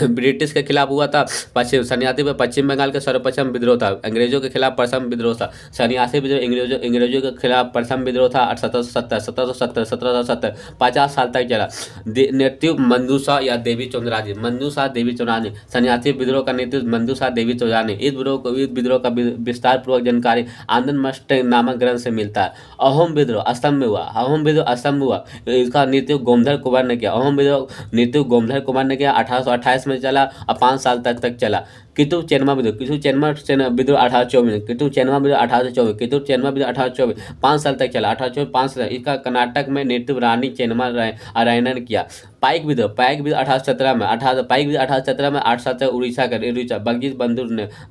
ब्रिटिश के खिलाफ हुआ था। पश्चिम सन्यासी में पश्चिम बंगाल के सर्वप्रथम विद्रोह था। अंग्रेजों के खिलाफ प्रथम विद्रोह था। सन्यासी विद्रोह अंग्रेजों के खिलाफ प्रथम विद्रोह था 1770 50 साल तक चला। नेतृत्व मंजूषा या देवी चौधरानी, मंजूषा देवी चौधरानी। सन्यासी विद्रोह का नेतृत्व मंजूषा देवी चौधरानी। इस विद्रोह का विस्तार पूर्वक जानकारी आनंद मष्ट नामक ग्रंथ से मिलता है। अहोम विद्रोह असम में हुआ। अहोम विद्रोह असम हुआ। इसका नेतृत्व गोमधर कुंवर ने किया। अहोम विद्रोह नेतृत्व गोमधर कुंवर ने किया। 1828 में चला और 5 साल तक चला। कितु चेनमा विद्रोह, कितु चेनमा विद्रोह 1824, कितु चेनमा विद्रोह 1824, कितु चेनमा विद्रोह 1824, 5 साल तक चला। 1824 5 साल। इसका कर्नाटक में नेतृत्व रानी चेनमा रायना ने किया। पाइक विद्रोह 1817 में 1817 में 8 साल तक उड़ीसा का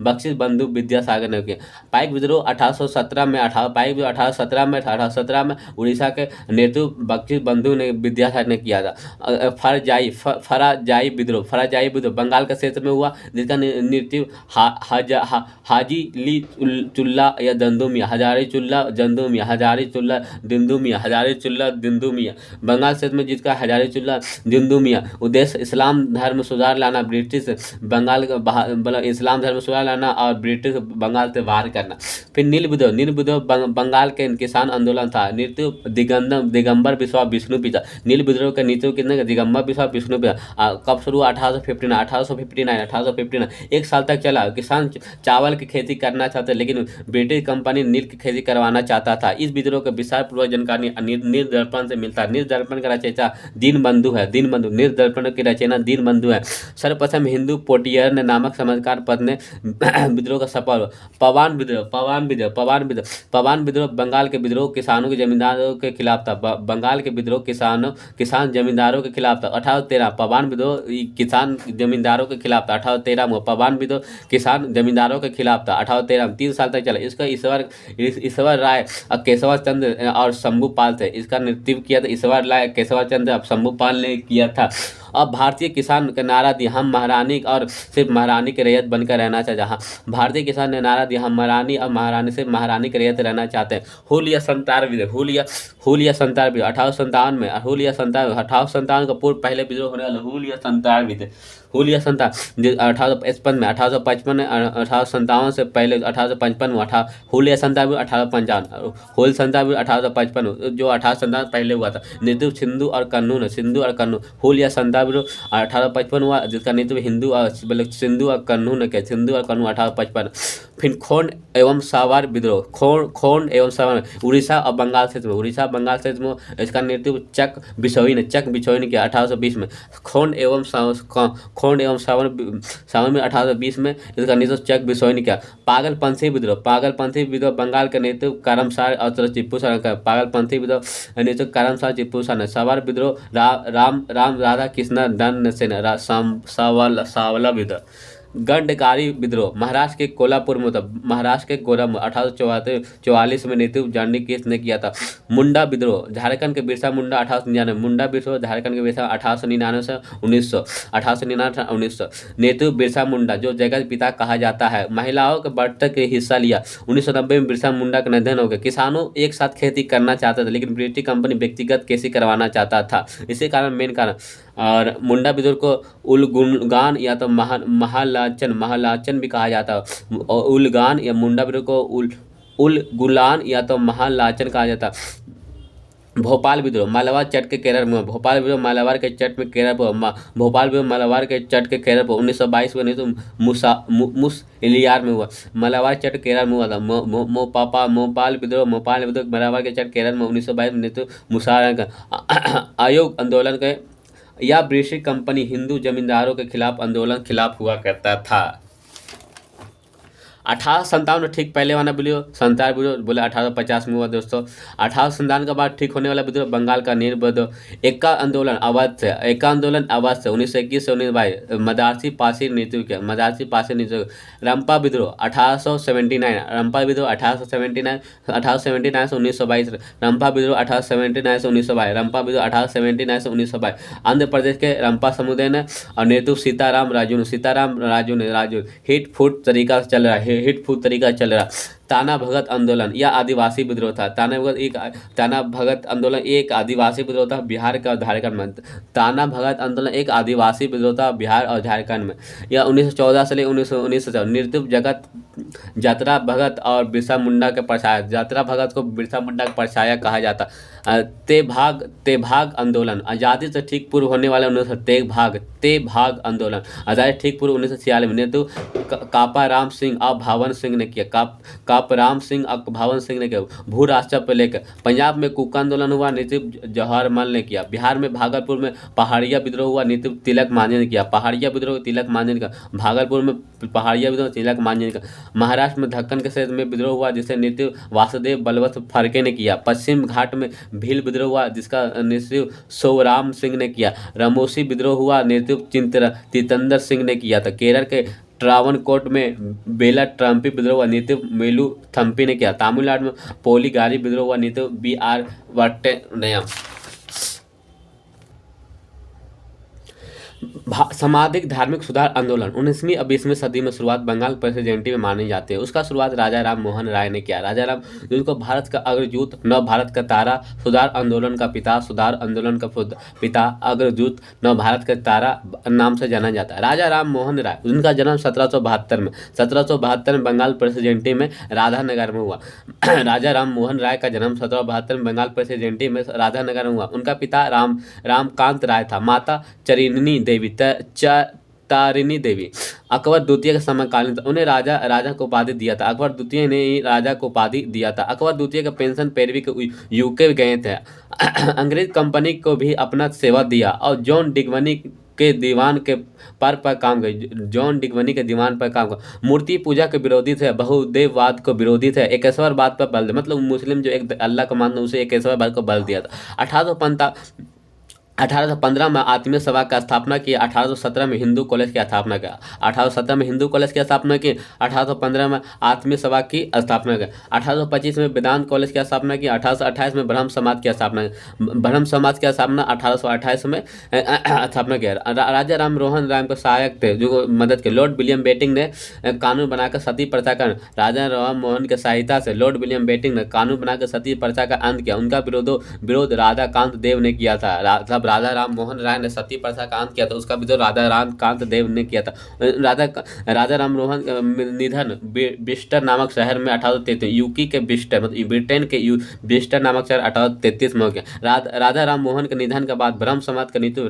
बख्शिश बंधु विद्यासागर ने किया। पाइक विद्रोह 1817 में 1817 में उड़ीसा के नेतृत्व बख्शिश बंधु ने विद्यासागर ने किया था। फराजाई विद्रोह बंगाल के क्षेत्र में हुआ, जिसका नेतृत्व हाजी ली चुल्ला या दंदुमिया, हजारी चुल्ला दिंदुमिया बंगाल क्षेत्र में, जिसका हजारी चुल्ला दिंदुमिया उद्देश्य इस्लाम धर्म सुधार लाना, ब्रिटिश बंगाल इस्लाम धर्म सुधार लाना और ब्रिटिश बंगाल से बाहर करना। फिर नील विद्रोह बंगाल के किसान आंदोलन था। नेतृत्व दिगंबर बिस्वा विष्णु पिता। नील विद्रोह का नेतृत्व कितने? दिगंबर बिस्वा विष्णु पिता। कब शुरू? 1859। 1 साल तक चला। किसान चावल की खेती करना चाहते, लेकिन ब्रिटिश कंपनी नील की खेती करवाना चाहता था। इस विद्रोह के विस्तार पूर्वक जानकारी निर्दर्पण से मिलता है। निर्दर्पण का रचयिता दीनबंधु है। निर्दर्पण की रचना दीनबंधु है। सर्वप्रथम हिंदू पोटियर ने नामक समझकार पद ने विद्रोह का सफल। पवान विद्रोह बंगाल के विद्रोह किसानों के जमींदारों के खिलाफ था। बंगाल के विद्रोह किसान जमींदारों के खिलाफ था। 1813 पवान विद्रोह किसान जमींदारों के खिलाफ था। 1813 में पवान विद्रोह किसान जमींदारों के खिलाफ था। 1813 में 3 साल तक चला। इसका ईश्वर राय केशव चंद्र और शंभू पाल थे। इसका नेतृत्व किया था ईश्वर राय केशव चंद्र और शंभू पाल ने किया था। अब भारतीय किसान का नारा दिया, हम महारानी और सिर्फ महारानी के रैयत बनकर रहना चाहते। जहाँ भारतीय किसान ने नारा दिया, हम महारानी और महारानी से महारानी के रैयत रहना चाहते हैं। हुलिया संतार विद्रोह 1857 में 1857 का पूर्व पहले विद्रोह होने वाला हुलिया संतार विद्रोह 1855 में 1857 से पहले 1855 में हुलिया संतार विद्रोह 1855 होल संतार विद्रोह 1855 जो 1857 पहले हुआ था। नेतृत्व सिंधु और कन्नू हुलिया संतार विद्रोह 1855 हुआ, जिसका नेतृत्व सिंधु और कन्नू ने किया। 1855। फिर खोंड एवं सावर विद्रोह उड़ीसा और बंगाल क्षेत्र में इसका नेतृत्व चक बिशोई ने किया 1820 में। खोंड एवं सावर में 1820 में इसका नेतृत्व चक बिशोई ने किया। पागलपंथी विद्रोह बंगाल का नेतृत्व करमसार और टिप्पू का। पागलपंथी विद्रोह नेतृत्व करमसार टिप्पू ने। सावर विद्रोह राम राधा कृष्ण दंड सेन सावला विद्रोह। गंडकारी विद्रोह महाराष्ट्र के कोल्हापुर में 1844 में नेतृत्व जानी केस ने किया था। मुंडा विद्रोह झारखंड के बिरसा मुंडा 1899। मुंडा विद्रोह झारखंड के बिरसा 1899 से 1900 नेतृत्व बिरसा मुंडा जो जगत पिता कहा जाता है। महिलाओं के बढ़ के हिस्सा लिया। 1990 में बिरसा मुंडा का निधन हो गया। किसानों एक साथ खेती करना चाहते थे, लेकिन ब्रिटिश कंपनी व्यक्तिगत खेती करवाना चाहता था। इसी कारण मेन कारण और मुंडा विद्रोह को उलगुनगान या तो महालाचन भी कहा जाता है। उलगान या मुंडा विद्रोह को उलगुलान या तो महालाचन कहा जाता है। भोपाल विद्रोह मालाबार चट के केरल में। भोपाल विद्रोह मालाबार के चट में केरल पर। भोपाल विद्रोह मालाबार के चट के केरल पर 1922 में नहीं तो मुसलियार में हुआ। मालाबार चट केरल में हुआ था। भोपाल विद्रोह मालाबार के चट केरल में 1922 में नहीं तो मुसलियार का आयोग आंदोलन के या ब्रिटिश कंपनी हिंदू जमींदारों के खिलाफ आंदोलन खिलाफ हुआ करता था। 1857 ठीक पहले वाला विद्रोह संतार विद्रोह बोले 1850 में हुआ दोस्तों। 1857 के बाद ठीक होने वाला विद्रोह बंगाल का नील विद्रोह। एका आंदोलन अवध से 1921 से 1922 मदारसी पासी नेतृत्व किया। रंपा विद्रोह 1879 1879 से 1922। रंपा विद्रोह 1879 से 1922। रंपा विद्रोह 1879 से 1922। आंध्र प्रदेश के रंपा समुदाय ने और नेतृत्व सीताराम राजू ने हिट फुट तरीका चल रहा है। ताना भगत आंदोलन या आदिवासी विद्रोह था। ताना भगत आंदोलन एक आदिवासी विद्रोह था बिहार का और झारखंड में। ताना भगत आंदोलन एक आदिवासी विद्रोह था बिहार और झारखंड में। यह 1914 से लेकर 1914 निर्दीप जगत यात्रा भगत और बिरसा मुंडा के परछाया। यात्रा भगत को बिरसा मुंडा का परछाया कहा जाता। तेभाग आंदोलन आज़ादी से ठीक पूर्व होने वाले तेभाग आंदोलन आज़ादी ठीक पूर्व 1946 में नेतृत्व कापा राम सिंह और भावन सिंह ने किया। कापराम सिंह और भावन सिंह ने किया। भू राष्ट्र पर लेकर पंजाब में कुका आंदोलन हुआ, नेतृत्व जवाहरलाल ने किया। बिहार में भागलपुर में पहाड़िया विद्रोह हुआ, नेतृत्व तिलक मांझी ने किया। पहाड़िया विद्रोह तिलक मांझी ने किया। भागलपुर में पहाड़िया विद्रोह तिलक मांझी ने किया। महाराष्ट्र में दक्कन के क्षेत्र में विद्रोह हुआ जिसे नेतृत्व वासुदेव बलवंत फड़के ने किया। पश्चिम घाट में भील विद्रोह हुआ जिसका नेतृत्व सोवराम सिंह ने किया। रामोसी विद्रोह हुआ, नेतृत्व तीतंदर सिंह ने किया था। केरल के ट्रावनकोट में बेला ट्रम्पी विद्रोह हुआ, नेतृत्व मेलू थम्पी ने किया। तमिलनाडु में पोलिगारी विद्रोह हुआ, नेतृत्व BR वट्टनयम। सामाजिक धार्मिक सुधार आंदोलन 19वीं और 20वीं सदी में शुरुआत बंगाल प्रेसिडेंसी में मानी जाती है। उसका शुरुआत राजा राम मोहन राय ने किया। राजा राम, जिनको भारत का अग्रदूत, नव भारत का तारा, सुधार आंदोलन का पिता, सुधार आंदोलन का पिता, अग्रदूत, नव भारत का तारा नाम से जाना जाता है। राजा राम मोहन राय, उनका जन्म 1772 में बंगाल प्रेसिडेंसी में राधानगर में हुआ। राजा राम मोहन राय का जन्म 1772 में बंगाल प्रेसिडेंसी में राधानगर में हुआ। उनका पिता रामकांत राय था, माता तारिणी देवी अकबर द्वितीय के समकालीन था। उन्हें राजा को उपाधि दिया था। अकबर द्वितीय ने ही राजा को उपाधि दिया था। अकबर द्वितीय का पेंशन पैरवी के यूके गए थे। अंग्रेज कंपनी को भी अपना सेवा दिया और जॉन डिगवनी के दीवान के पर काम करे। जॉन डिगवनी के दीवान पर काम कर। मूर्ति पूजा के विरोधी थे, बहुदेववाद को विरोधी थे, एकेश्वरवाद पर बल दिया। मतलब मुस्लिम जो एक अल्लाह को मानते उसे एकेश्वरवाद को बल दिया था। 1815 में आत्मीय सभा का स्थापना की। 1817 में हिंदू कॉलेज की स्थापना किया। 1817 में हिंदू कॉलेज की स्थापना की। 1815 में आत्मीय सभा की स्थापना की। 1825 में वेदांत कॉलेज की स्थापना की। 1828 में ब्रह्म समाज की स्थापना 1828 में स्थापना किया। राजा राम मोहन राय को सहायक थे जो मदद के लॉर्ड विलियम बेटिंग ने कानून बनाकर सती प्रथा का राजा राम मोहन की सहायता से लॉर्ड विलियम बेटिंग ने कानून बनाकर सती प्रथा का अंत किया। उनका विरोध राधाकांत देव ने किया था। राजा राम मोहन राय ने सती प्रथा का अंत किया था, उसका विरोध राजा राम कांत देव ने किया था। राजा राम मोहन निधन बिस्टर नामक शहर में 1833 यूके के बिस्टर मतलब ब्रिटेन के बिस्टर नामक शहर 1833 में हो गया। राजा राम मोहन के निधन के बाद ब्रह्म समाज का नेतृत्व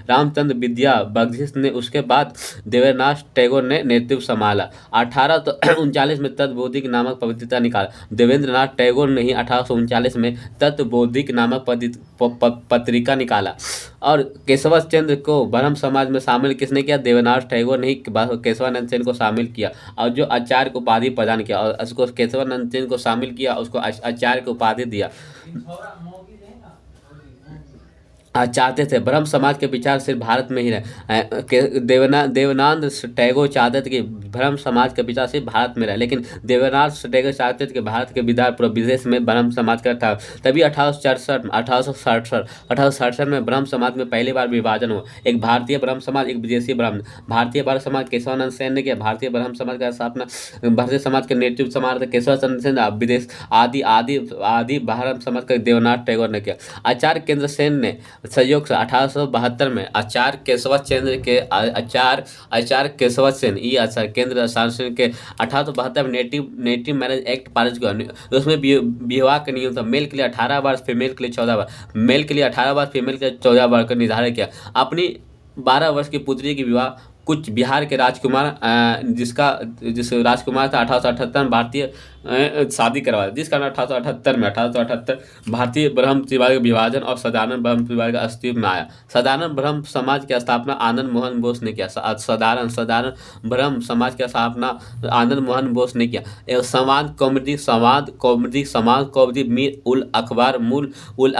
रामचंद्र विद्या बख्शिश ने, उसके बाद देवेंद्रनाथ टैगोर ने नेतृत्व संभाला। 1839 में तत्वबोधिक नामक पत्रिका निकाला। देवेंद्रनाथ टैगोर ने ही 1839 में तत्वबोधिक नामक पत्रिका निकाला। और केशव चंद्र को ब्रह्म समाज में शामिल किसने किया? देवेंद्रनाथ टैगोर ने ही केशवानंद सेन को शामिल किया और जो आचार्य को उपाधि प्रदान किया और उसको केशवानंद सेन को शामिल किया, उसको आचार्य को उपाधि दिया। चाहते थे ब्रह्म समाज के विचार सिर्फ भारत में ही रहे। देवनाथ टैगोर चाहते थे कि ब्रह्म समाज के विचार सिर्फ भारत में रहे, लेकिन देवनाथ टैगोर चाहते थे कि भारत के विचार पूरे विदेश में ब्रह्म समाज का था। तभी 1867 में ब्रह्म समाज में पहली बार विभाजन हुआ। एक भारतीय ब्रह्म समाज, एक विदेशी ब्रह्म। भारतीय ब्रह्म समाज केशवानंद सेन ने किया। भारतीय ब्रह्म समाज का स्थापना भारतीय समाज के नेतृत्व समाज केशवानंद सेन। विदेश आदि ब्रह्म समाज का देवनाथ टैगोर ने किया। आचार्य केंद्र सेन ने सहयोग से 1872 में आचार्य केशव सेन ये आचार्य केंद्र शासन के 1872 में नेटिव मैरिज एक्ट पारित किया। उसमें विवाह का नियम था मेल के लिए 18 वर्ष, फीमेल के लिए 14 वर्ष। मेल के लिए 18 वर्ष, फीमेल के लिए 14 वर्ष का निर्धारण किया। अपनी 12 वर्ष की पुत्री की विवाह कुछ बिहार के राजकुमार जिस राजकुमार था 1878 में भारतीय शादी करवाया, जिस कारण 1878 भारतीय ब्रह्म समाज का विभाजन और साधारण ब्रह्म समाज का अस्तित्व में आया। साधारण ब्रह्म समाज की स्थापना आनंद मोहन बोस ने किया। साधारण ब्रह्म समाज की स्थापना आनंद मोहन बोस ने किया। समाज कौमुदी मीर उल अखबार मीर उल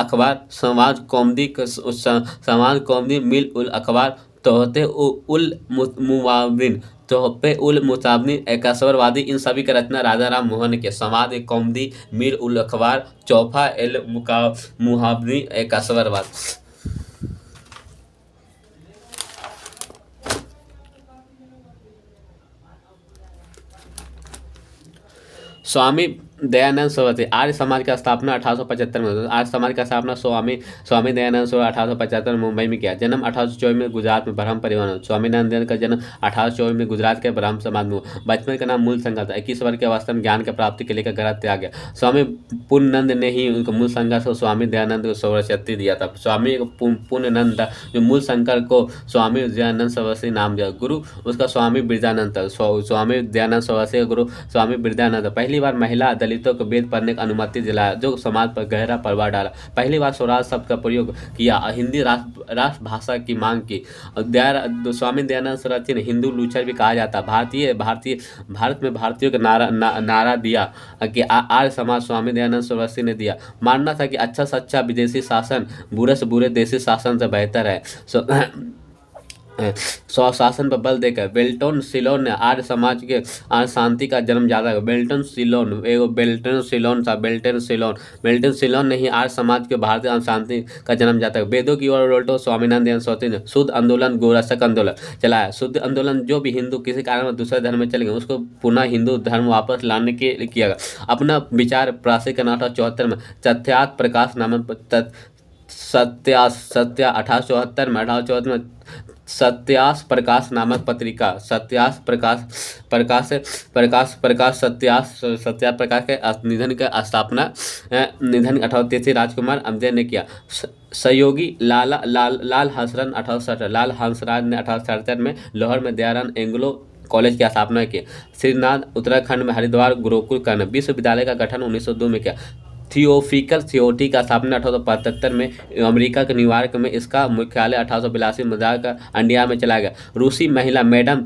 अखबार तोहफे उल मुताबिन एकाश्वरवादी, इन सभी का रचना राजा राम मोहन के। समाज कौमुदी मीर उल अखबार चौफा एल मुहाबनी एकाश्वरवाद। स्वामी दयानंद सरस्वती आर्य समाज का स्थापना 1875 में हुई। आर्य समाज का स्थापना स्वामी स्वामी दयानंद सरस्वती 1875 में मुंबई में किया। जन्म 1824 में गुजरात में ब्रह्म परिवार में। स्वामी दयानंद का जन्म 1824 में गुजरात के ब्रह्म समाज में हुआ। बचपन का नाम मूल संघ था। 21 वर्ष की अवस्था में ज्ञान की प्राप्ति के लिए घर त्याग गया। स्वामी पूर्णानंद ने ही उनको मूल संघ को स्वामी दयानंद को सरस्वती दिया था। स्वामी पूर्णानंद था जो मूल शंकर को स्वामी दयानंद सरस्वती नाम दिया। गुरु उसका स्वामी बिरजानंद था। स्वामी दयानंद सरस्वती का गुरु स्वामी बिरजानंद था। पहली बार महिला दलितों को वेद पढ़ने की अनुमति दिलाया जो समाज पर गहरा प्रभाव डाला। पहली बार स्वराज शब्द का प्रयोग किया। हिंदी राष्ट्र भाषा की मांग की। स्वामी दयानंद सरस्वती ने हिंदू लूचर भी कहा जाता। भारत में भारतीयों का नारा दिया कि आर्य समाज स्वामी दयानंद सरस्वती ने दिया। मानना था कि अच्छा से अच्छा विदेशी शासन बुरे से बुरे देशी शासन से बेहतर है। स्वशासन पर बल देकर बेल्टन सिलोन ने आर्य समाज के शांति का जन्म जाता है। बेल्टन सिलोन ने ही आर्य समाज के भारतीय शांति का जन्म जाता है। वेदों की ओर उल्टो स्वामीनारायण सरस्वती ने शुद्ध आंदोलन गोरक्षक आंदोलन चलाया। शुद्ध आंदोलन जो भी हिंदू किसी कारण में दूसरे धर्म में चले गए उसको पुनः हिंदू धर्म वापस लाने के लिए किया गया। अपना विचार प्रकाशित करना 1874 में सत्यात प्रकाश नामक अठारह सत्यास प्रकाश नामक पत्रिका सत्यास प्रकाश के निधन का स्थापना 1833 राजकुमार अमजद ने किया। सहयोगी लाल हंसराज ने 1867 में लाहौर में दयानंद एंग्लो कॉलेज की स्थापना की। श्रीनाथ उत्तराखंड में हरिद्वार गुरुकुल कर्ण विश्वविद्यालय का गठन 1902 में किया। थियोफिकल थियोटी का स्थापना 1875 में अमेरिका के न्यूयॉर्क में। इसका मुख्यालय 1882 में मद्रास का इंडिया में चला गया। रूसी महिला मैडम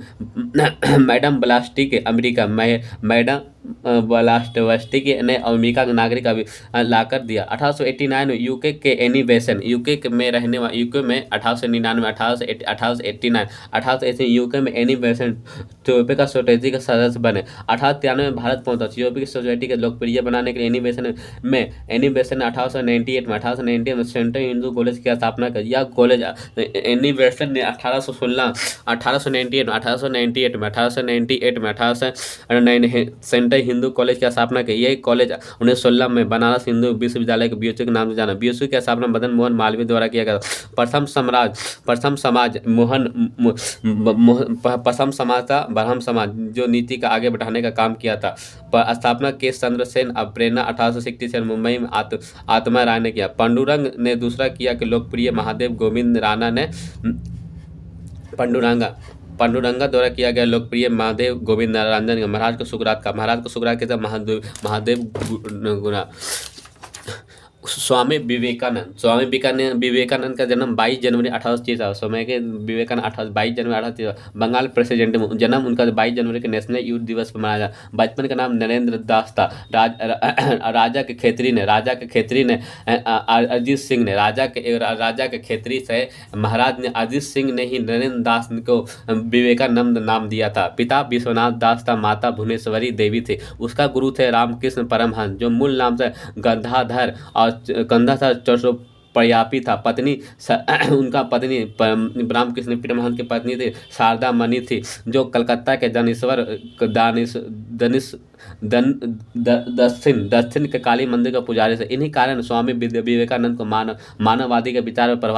ब्लास्टिक अमेरिका मैडम ब्लास्टवस्टिक ने अमेरिका के नागरिक अभी लाकर दिया। 1889 में यूके के एनिवेशन यूके में रहने वाले यूके में 1889 यूके में एनिवेशन थियोपी का सोसाइटी के सदस्य बने। 1893 में भारत पहुंचा। थियोपी की सोसाइटी के लोकप्रिय बनाने के लिए एनिवेशन ने 1898 में सेंट्रल हिंदू कॉलेज की स्थापना की। यह कॉलेज एनिवेशन ने 1898 में सेंट्रल हिंदू कॉलेज की स्थापना की। यह कॉलेज 1916 में बनारस हिंदू विश्वविद्यालय के बीएचयू के नाम से जाना। बीएचयू की स्थापना मदन मोहन मालवीय द्वारा किया गया। प्रथम समाज था ब्रह्म समाज जो नीति का आगे बढ़ाने का काम किया था। स्थापना केश चंद्र सेन प्रेरणा 1866 मुंबई में आत्मा राय ने किया। पांडुरंग ने दूसरा किया कि लोकप्रिय महादेव गोविंद राणा ने पांडुरंगा द्वारा किया गया लोकप्रिय महादेव गोविंद रंजन महाराज को सुकरात के महादेव गुना। स्वामी विवेकानंद का जन्म 22 जनवरी 1830। स्वामी के विवेकानंद 22 जनवरी 1830 बंगाल प्रेसिडेंट में जन्म उनका 22 जनवरी के नेशनल यूथ दिवस पर मनाया जाता। बचपन का नाम नरेंद्र दास था। राजा के खेतरी ने अजीत सिंह ने राजा के खेतरी से महाराज ने अजीत सिंह ने ही नरेंद्र दास को विवेकानंद नाम दिया था। पिता विश्वनाथ दास था। माता भुवनेश्वरी देवी थी। उसका गुरु थे रामकृष्ण परमहंस जो मूल नाम से गंगाधर और कंधा था चौसो प्रयापी था। उनका पत्नी रामकृष्ण परमहंस की पत्नी थी शारदा मणि थी जो कलकत्ता के दक्षिण के काली मंदिर का पुजारी थे। इन्हीं कारण स्वामी विवेकानंद को मानववादी के विचार पर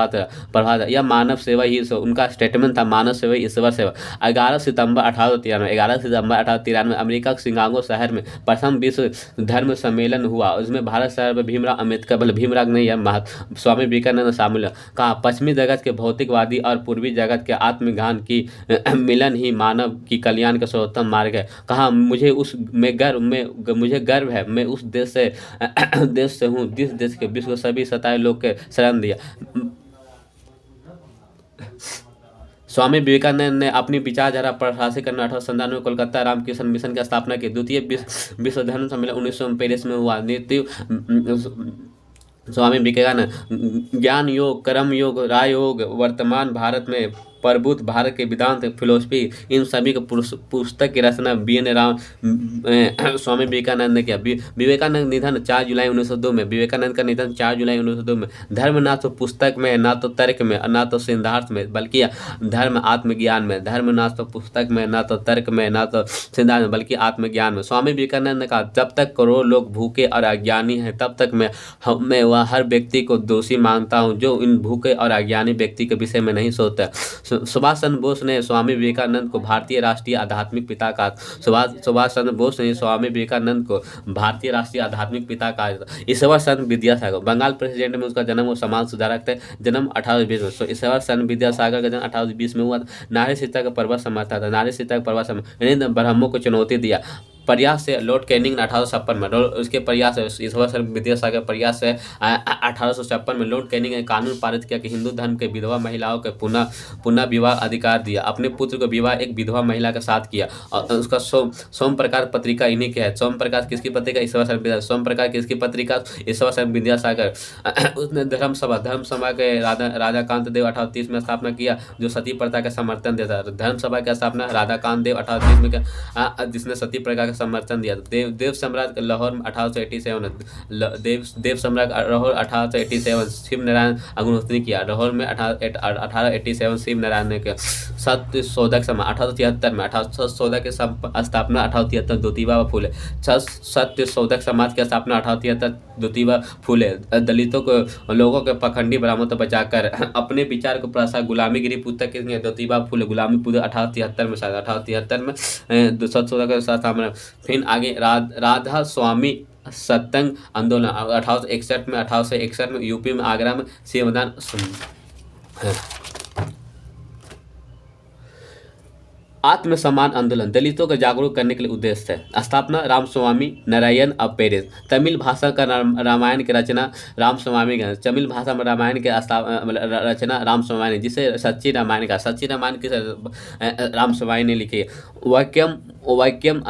प्रभाव यह मानव सेवा ही उनका स्टेटमेंट था। मानव सेवा ईश्वर सेवा। 11 सितंबर 1893 अमेरिका के शिकागो शहर में प्रथम विश्व धर्म सम्मेलन हुआ। उसमें भारत शहर में भीमराव अम्बेडकर भीमराव नहीं है स्वामी विवेकानंद शामिल। कहा पश्चिमी जगत के भौतिकवादी और पूर्वी जगत के आत्मज्ञान की मिलन ही मानव की कल्याण का सर्वोत्तम मार्ग है। कहा मुझे गर्व है मैं उस देश से हूँ जिस देश के विश्व सभी सताए लोग के शरण दिया। स्वामी विवेकानंद ने अपनी विचारधारा प्रकाशित करने 1897 में कोलकाता रामकृष्ण मिशन की स्थापना की। द्वितीय विश्व धर्म सम्मेलन 1939 में हुआ। स्वामी विवेकानंद ज्ञान योग कर्म योग राजयोग वर्तमान भारत में प्रबुद्ध, भारत के वेदांत, फिलोसफी, इन सभी को पुस्तक की रचना बी.एन. राम स्वामी विवेकानंद ने किया। विवेकानंद निधन 4 जुलाई 1902 में। विवेकानंद का निधन 4 जुलाई 1902 में। धर्म ना तो पुस्तक में, ना तो तर्क में, ना तो सिद्धांत में, बल्कि धर्म आत्मज्ञान में। धर्म ना तो पुस्तक में, ना तो तर्क में, ना तो सिद्धांत में, बल्कि आत्मज्ञान में। स्वामी विवेकानंद ने कहा, जब तक करोड़ों लोग भूखे और अज्ञानी हैं, तब तक मैं वह हर व्यक्ति को दोषी मानता हूं जो इन भूखे और अज्ञानी व्यक्ति के विषय में नहीं सोचता। सुभाष चंद्र बोस ने स्वामी विवेकानंद को भारतीय राष्ट्रीय आध्यात्मिक पिता कहा। सुभाष चंद्र बोस ने स्वामी विवेकानंद को भारतीय राष्ट्रीय आध्यात्मिक पिता कहा। ईश्वर चंद्र विद्यासागर, बंगाल प्रेसिडेंट में उसका जन्म, वो समाज सुधारक थे। जन्म 1820 में। ईश्वर चंद्र विद्यासागर का जन्म 1820 में हुआ। नारी शिक्षा का प्रबल समर्थक था। नारी शिक्षा का प्रबल समर्थक, ब्राह्मणों को चुनौती दिया। प्रयास से लॉर्ड कैनिंग ने 1856 में, उसके प्रयास है, ईश्वर चंद्र विद्यासागर प्रयास है 1856 में लॉर्ड कैनिंग ने कानून पारित किया कि हिंदू धर्म के विधवा महिलाओं को पुनः विवाह अधिकार दिया। अपने पुत्र को विवाह एक विधवा महिला के साथ किया। और उसका सोम प्रकाश पत्रिका इन्हीं के है। सोम प्रकाश किसकी पत्रिका? ईश्वर चंद्र विद्यासागर। सोम प्रकाश किसकी पत्रिका? ईश्वर चंद्र विद्यासागर। उसने धर्मसभा के राधाकांत देव 1830 में स्थापना किया, जो सती प्रथा का समर्थन देता। धर्मसभा की स्थापना राधाकांत देव 1830 में किया, जिसने सती प्रथा समर्थन दिया। देव सम्राट लाहौर में 1887, देव सम्राट लाहौर 1887, शिव नारायण अग्निहोत्री किया लाहौर में 1887, शिव नारायण ने किया। सत्य शोधक समाज 1873 में, सत्य की स्थापना 1873, ज्योतिबा फूले। सत्य शोधक समाज की स्थापना 1873, ज्योतिबा फूले। दलितों को, लोगों के पखंडी ब्राह्मणों तो बचाकर अपने विचार को प्रसार, गुलामीगिरी पुस्तक किसने? ज्योतिबा फूले। गुलामी पुस्तक 1873 में, शायद 1873 में सत्य शोधक के साथ। फिर आगे राधा स्वामी सत्संग आंदोलन 1861 में यूपी में आगरा में शिवदान। आत्मसम्मान आंदोलन दलितों को जागरूक करने के लिए उद्देश्य है। स्थापना रामस्वामी नारायण ऑफ पेरिस। तमिल भाषा का रामायण की रचना रामस्वामी का। तमिल भाषा में रामायण की रचना रामस्वामी, जिसे सच्ची रामायण का। सच्ची रामायण की रामस्वामी ने लिखी है। वाक्यम